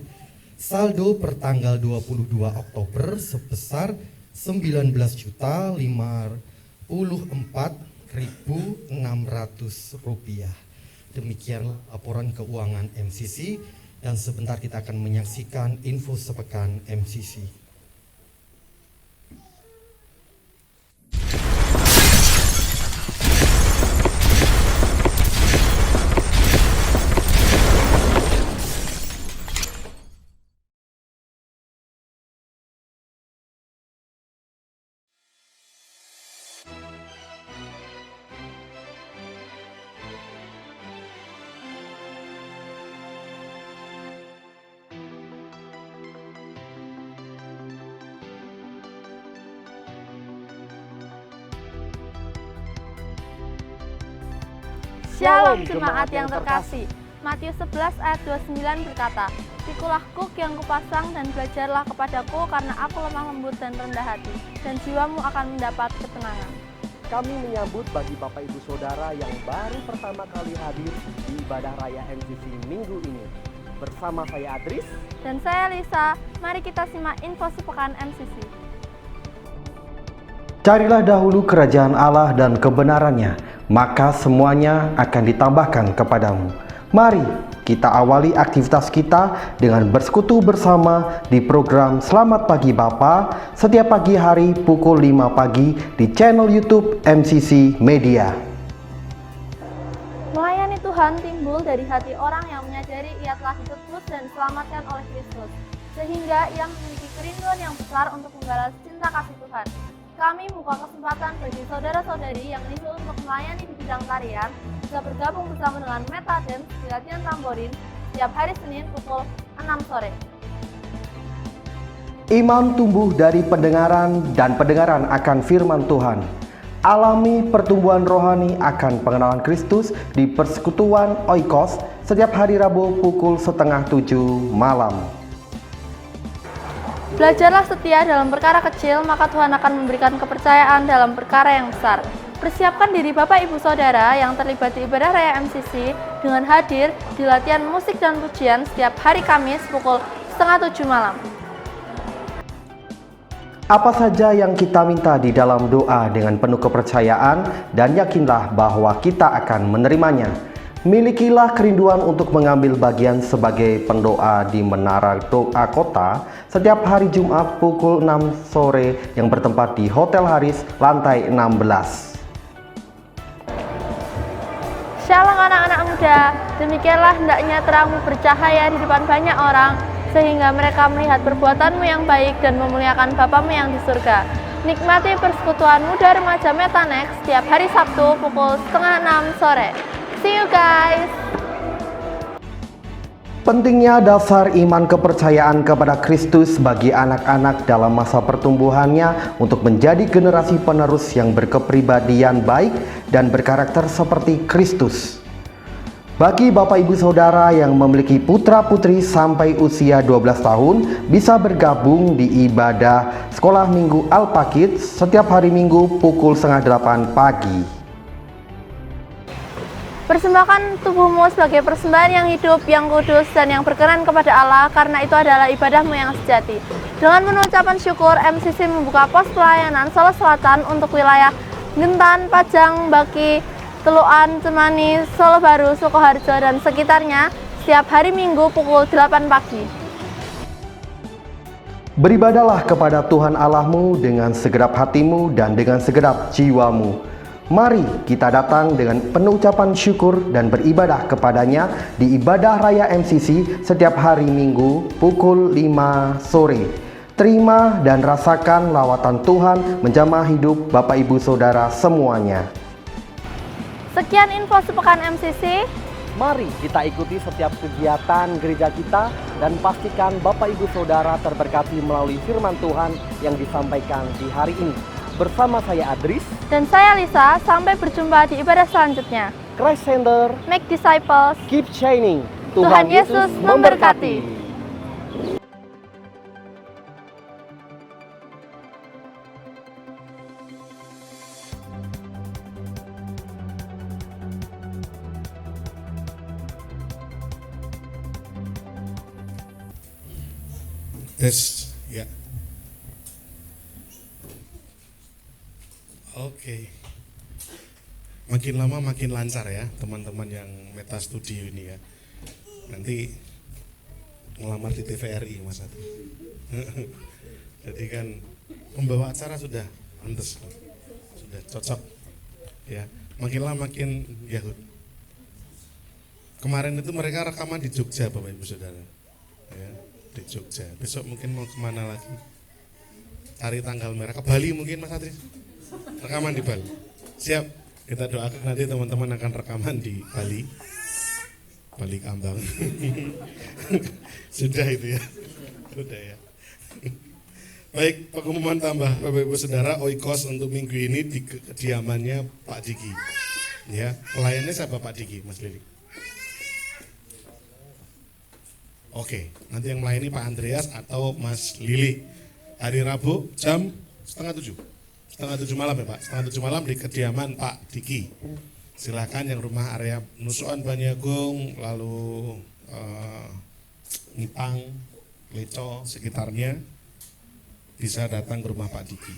Saldo per tanggal 22 Oktober sebesar 19.054.600 rupiah. Demikian laporan keuangan MCC, dan sebentar kita akan menyaksikan info sepekan MCC. Shalom jemaat yang terkasih. Matius 11 ayat 29 berkata, "Pikulah kuk yang kupasang dan belajarlah kepadaku, karena aku lemah lembut dan rendah hati, dan jiwamu akan mendapat ketenangan." Kami menyambut bagi Bapak Ibu Saudara yang baru pertama kali hadir di ibadah raya MCC minggu ini. Bersama saya Adris Dan saya Lisa, mari kita simak info sepekan MCC. Carilah dahulu kerajaan Allah dan kebenarannya, maka semuanya akan ditambahkan kepadamu. Mari kita awali aktivitas kita dengan bersekutu bersama di program Selamat Pagi Bapa setiap pagi hari pukul 5 pagi di channel YouTube MCC Media. Melayani Tuhan timbul dari hati orang yang menyadari ia telah ditebus dan diselamatkan oleh Kristus, sehingga ia memiliki kerinduan yang besar untuk membalas cinta kasih Tuhan. Kami membuka kesempatan bagi saudara-saudari yang rindu untuk melayani di bidang tarian, bisa bergabung bersama dengan Meta Dance di latihan tamborin setiap hari Senin pukul 6 sore. Iman tumbuh dari pendengaran, dan pendengaran akan firman Tuhan. Alami pertumbuhan rohani akan pengenalan Kristus di persekutuan Oikos setiap hari Rabu pukul 6:30 malam. Belajarlah setia dalam perkara kecil, maka Tuhan akan memberikan kepercayaan dalam perkara yang besar. Persiapkan diri Bapak Ibu Saudara yang terlibat di ibadah raya MCC dengan hadir di latihan musik dan pujian setiap hari Kamis pukul 6:30 malam. Apa saja yang kita minta di dalam doa dengan penuh kepercayaan, dan yakinlah bahwa kita akan menerimanya. Milikilah kerinduan untuk mengambil bagian sebagai pendoa di Menara Doa Kota setiap hari Jumat pukul 6 sore yang bertempat di Hotel Haris, lantai 16. Shalom anak-anak muda, demikianlah hendaknya terangmu bercahaya di depan banyak orang, sehingga mereka melihat perbuatanmu yang baik dan memuliakan Bapamu yang di surga. Nikmati persekutuan muda remaja Metanex setiap hari Sabtu pukul 5:30 sore. See you guys! Pentingnya dasar iman kepercayaan kepada Kristus bagi anak-anak dalam masa pertumbuhannya untuk menjadi generasi penerus yang berkepribadian baik dan berkarakter seperti Kristus. Bagi Bapak Ibu Saudara yang memiliki putra-putri sampai usia 12 tahun bisa bergabung di ibadah Sekolah Minggu Al-Pakit setiap hari Minggu pukul 7:30 pagi. Persembahkan tubuhmu sebagai persembahan yang hidup, yang kudus, dan yang berkenan kepada Allah, karena itu adalah ibadahmu yang sejati. Dengan penuh ucapan syukur, MCC membuka pos pelayanan Solo Selatan untuk wilayah Gentan, Pajang, Baki, Teluan, Cemani, Solo Baru, Sukoharjo, dan sekitarnya setiap hari Minggu pukul 8 pagi. Beribadalah kepada Tuhan Allahmu dengan segenap hatimu dan dengan segenap jiwamu. Mari kita datang dengan penuh ucapan syukur dan beribadah kepadanya di Ibadah Raya MCC setiap hari Minggu pukul 5 sore. Terima dan rasakan lawatan Tuhan menjamah hidup Bapak Ibu Saudara semuanya. Sekian info sepekan MCC. Mari kita ikuti setiap kegiatan gereja kita dan pastikan Bapak Ibu Saudara terberkati melalui firman Tuhan yang disampaikan di hari ini. Bersama saya Adris Dan saya Lisa, sampai berjumpa di ibadah selanjutnya. Christ Center, Make disciples. keep shining. Tuhan Yesus memberkati. Tes, ya. Oke. Makin lama makin lancar ya teman-teman yang Meta Studio ini ya. Nanti ngelamar di TVRI Mas Adi. Jadi kan pembawa acara sudah pantes, sudah cocok ya. Makin lama makin Yahud. Kemarin itu mereka rekaman di Jogja Bapak Ibu Saudara ya, di Jogja. Besok mungkin mau kemana lagi, cari tanggal merah, ke Bali mungkin Mas Adri, rekaman di Bali. Siap, kita doakan nanti teman-teman akan rekaman di Bali, Bali Kambang. Sudah itu ya, sudah ya. Baik, pengumuman tambah Bapak Ibu Saudara, Oikos untuk minggu ini di kediamannya Pak Diki. Ya, pelayannya siapa Pak Diki, Mas Lili? Oke, nanti yang melayani Pak Andreas atau Mas Lili. Hari Rabu jam setengah 7 malam ya Pak, setengah 7 malam di kediaman Pak Diki. Silakan yang rumah area Nusuan Banyagung, lalu Ngipang, Leco, sekitarnya bisa datang ke rumah Pak Diki.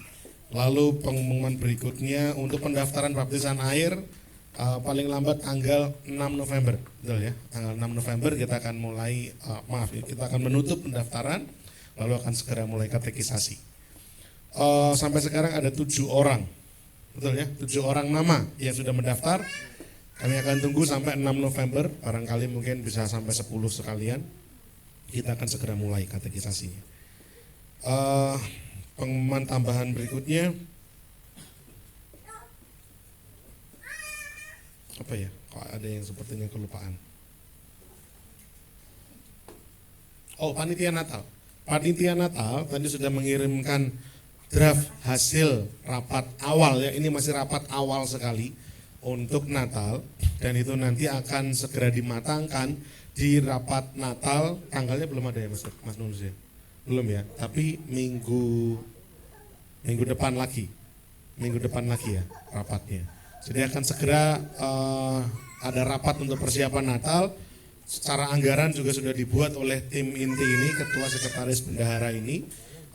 Lalu pengumuman berikutnya untuk pendaftaran baptisan air paling lambat tanggal 6 November, betul ya? Tanggal 6 November kita akan mulai, kita akan menutup pendaftaran, lalu akan segera mulai katekisasi. Sampai sekarang ada 7 orang, betul ya? 7 orang nama yang sudah mendaftar. Kami akan tunggu sampai 6 November, barangkali mungkin bisa sampai 10 sekalian. Kita akan segera mulai katekisasinya. Pengumuman tambahan berikutnya. Apa ya, kok ada yang sepertinya kelupaan. Oh, panitia Natal. Panitia Natal tadi sudah mengirimkan draft hasil rapat awal ya. Ini masih rapat awal sekali untuk Natal, dan itu nanti akan segera dimatangkan di rapat Natal. Tanggalnya belum ada ya Mas Nunus ya? Belum ya, tapi minggu depan lagi. Minggu depan lagi ya rapatnya. Jadi akan segera ada rapat untuk persiapan Natal. Secara anggaran juga sudah dibuat oleh tim inti ini, ketua sekretaris bendahara ini.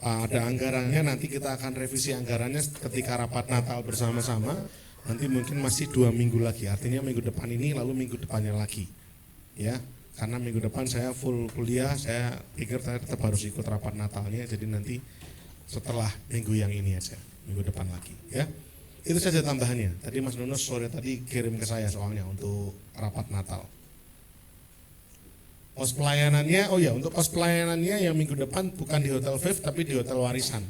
Ada anggarannya, nanti kita akan revisi anggarannya ketika rapat Natal bersama-sama. Nanti mungkin masih 2 minggu lagi, artinya minggu depan ini lalu minggu depannya lagi. Ya, karena minggu depan saya full kuliah, saya pikir saya tetap harus ikut rapat Natalnya. Jadi nanti setelah minggu yang ini aja, minggu depan lagi ya. Itu saja tambahannya. Tadi Mas Nunus sore tadi kirim ke saya soalnya untuk rapat Natal. Pos pelayanannya, oh ya, untuk pos pelayanannya yang minggu depan bukan di Hotel Viv tapi di Hotel Warisan.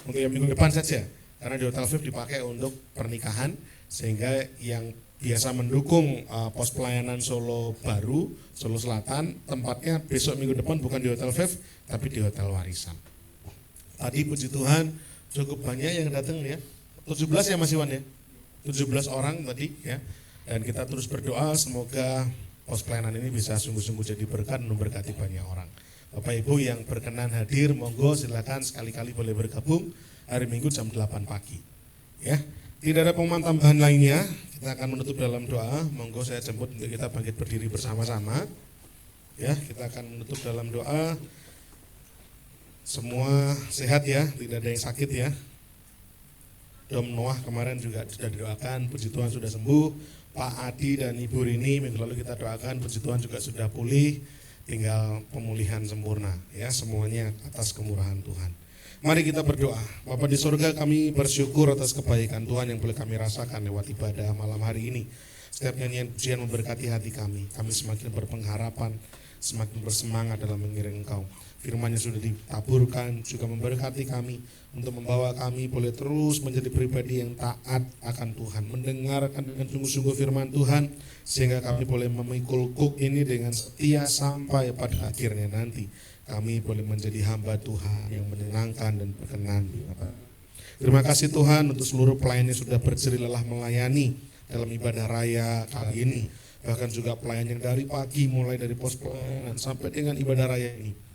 Untuk yang minggu depan saja, karena di Hotel Viv dipakai untuk pernikahan, sehingga yang biasa mendukung pos pelayanan Solo Baru, Solo Selatan, tempatnya besok minggu depan bukan di Hotel Viv tapi di Hotel Warisan. Tadi puji Tuhan cukup banyak yang datang ya. 17 ya Mas Iwan ya, 17 orang tadi ya, dan kita terus berdoa semoga pos pelayanan ini bisa sungguh-sungguh jadi berkat dan memberkati banyak orang. Bapak Ibu yang berkenan hadir, monggo silakan sekali-kali boleh bergabung hari Minggu jam 8 pagi. Ya, tidak ada pengumuman tambahan lainnya. Kita akan menutup dalam doa. Monggo saya jemput untuk kita bangkit berdiri bersama-sama. Ya, kita akan menutup dalam doa. Semua sehat ya, tidak ada yang sakit ya. Dom Noah kemarin juga sudah didoakan, puji Tuhan sudah sembuh. Pak Adi dan Ibu Rini minggu lalu kita doakan, puji Tuhan juga sudah pulih. Tinggal pemulihan sempurna ya, semuanya atas kemurahan Tuhan. Mari kita berdoa. Bapa di surga, kami bersyukur atas kebaikan Tuhan yang boleh kami rasakan lewat ibadah malam hari ini. Setiap nyanyian pujian memberkati hati kami. Kami semakin berpengharapan, semakin bersemangat dalam mengiring Engkau. Firman-Nya sudah ditaburkan, juga memberkati kami untuk membawa kami boleh terus menjadi pribadi yang taat akan Tuhan, mendengarkan dengan sungguh-sungguh firman Tuhan, sehingga kami boleh memikul kuk ini dengan setia sampai pada akhirnya nanti. Kami boleh menjadi hamba Tuhan yang menyenangkan dan berkenan di mata. Terima kasih Tuhan untuk seluruh pelayan yang sudah berjerih lelah melayani dalam ibadah raya kali ini. Bahkan juga pelayan yang dari pagi mulai dari pos pelayanan sampai dengan ibadah raya ini.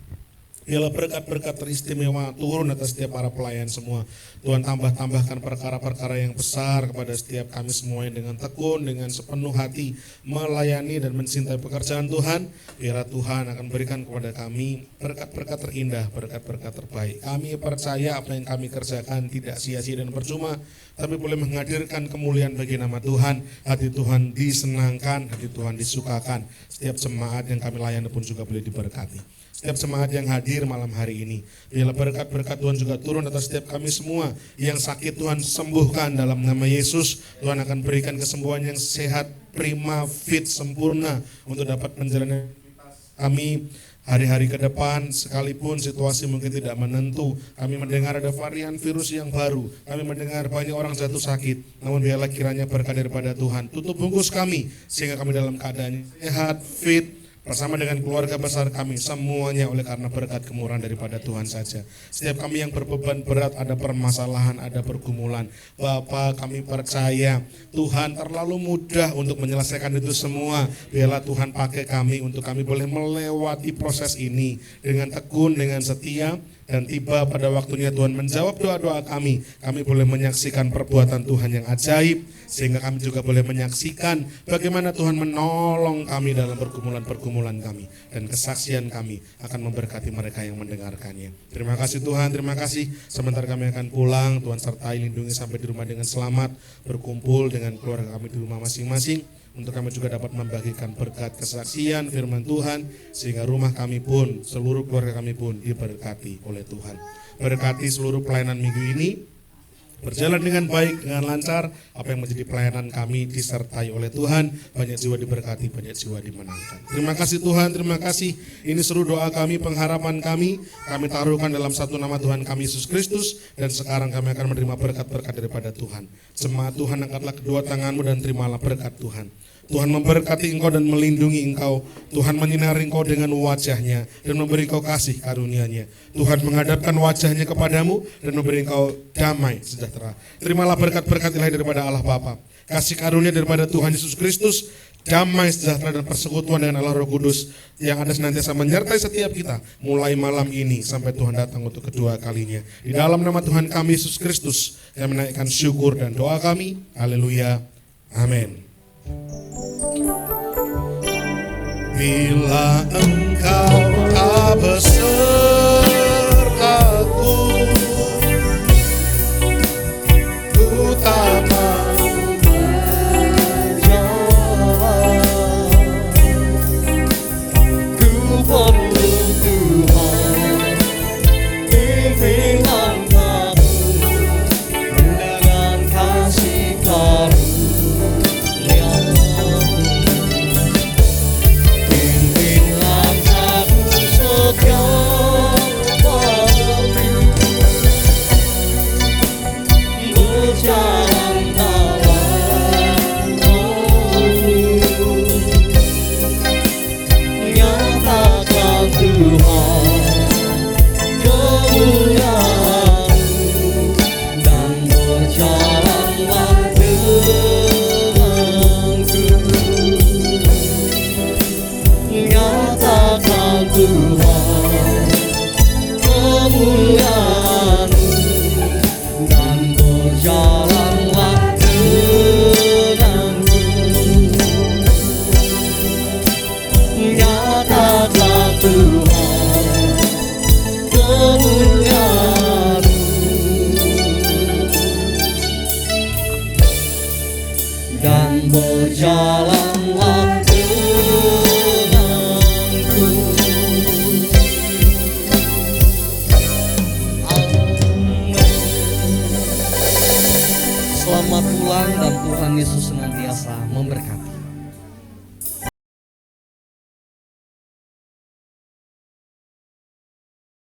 Biarlah berkat-berkat teristimewa turun atas setiap para pelayan semua. Tuhan tambahkan perkara-perkara yang besar kepada setiap kami semuanya dengan tekun, dengan sepenuh hati melayani dan mencintai pekerjaan Tuhan. Biarlah Tuhan akan berikan kepada kami berkat-berkat terindah, berkat-berkat terbaik. Kami percaya apa yang kami kerjakan tidak sia-sia dan percuma, tapi boleh menghadirkan kemuliaan bagi nama Tuhan. Hati Tuhan disenangkan, hati Tuhan disukakan. Setiap jemaat yang kami layani pun juga boleh diberkati. Setiap jemaat yang hadir malam hari ini, biarlah berkat-berkat Tuhan juga turun atas setiap kami semua. Yang sakit Tuhan sembuhkan dalam nama Yesus. Tuhan akan berikan kesembuhan yang sehat, prima, fit, sempurna untuk dapat menjalani kami hari-hari ke depan. Sekalipun situasi mungkin tidak menentu, kami mendengar ada varian virus yang baru, kami mendengar banyak orang jatuh sakit, namun biarlah kiranya berkat daripada Tuhan tutup bungkus kami, sehingga kami dalam keadaan sehat, fit, bersama dengan keluarga besar kami, semuanya oleh karena berkat kemurahan daripada Tuhan saja. Setiap kami yang berbeban berat, ada permasalahan, ada pergumulan, Bapa, kami percaya Tuhan terlalu mudah untuk menyelesaikan itu semua. Biarlah Tuhan pakai kami untuk kami boleh melewati proses ini dengan tekun, dengan setia. Dan tiba pada waktunya Tuhan menjawab doa-doa kami. Kami boleh menyaksikan perbuatan Tuhan yang ajaib, sehingga kami juga boleh menyaksikan bagaimana Tuhan menolong kami dalam pergumulan-pergumulan kami. Dan kesaksian kami akan memberkati mereka yang mendengarkannya. Terima kasih Tuhan, terima kasih. Sebentar kami akan pulang, Tuhan sertai lindungi sampai di rumah dengan selamat, berkumpul dengan keluarga kami di rumah masing-masing. Untuk kami juga dapat membagikan berkat kesaksian firman Tuhan, sehingga rumah kami pun, seluruh keluarga kami pun diberkati oleh Tuhan. Berkati seluruh pelayanan minggu ini berjalan dengan baik, dengan lancar. Apa yang menjadi pelayanan kami disertai oleh Tuhan. Banyak jiwa diberkati, banyak jiwa dimenangkan. Terima kasih Tuhan, terima kasih. Ini seru doa kami, pengharapan kami. Kami taruhkan dalam satu nama Tuhan kami Yesus Kristus. Dan sekarang kami akan menerima berkat-berkat daripada Tuhan. Jemaat Tuhan, angkatlah kedua tanganmu dan terimalah berkat Tuhan. Tuhan memberkati engkau dan melindungi engkau. Tuhan menyinari engkau dengan wajahnya dan memberi engkau kasih karunia-Nya. Tuhan menghadapkan wajahnya kepadamu dan memberi engkau damai sejahtera. Terimalah berkat-berkat ilahi daripada Allah Bapa, kasih karunia daripada Tuhan Yesus Kristus, damai sejahtera dan persekutuan dengan Allah Roh Kudus yang ada senantiasa menyertai setiap kita mulai malam ini sampai Tuhan datang untuk kedua kalinya. Di dalam nama Tuhan kami Yesus Kristus yang menaikkan syukur dan doa kami. Haleluya. Amin. Bila engkau tak besertaku, ku tak mau berjalan. Ku perlu Tuhan, pimpin langkahku dengan kasih karunia. Tuhan, kemuliaan-Mu dan berjalanlah denganku. dan berjalanlah denganku. Amin. Selamat pulang dan Tuhan Yesus senantiasa memberkati.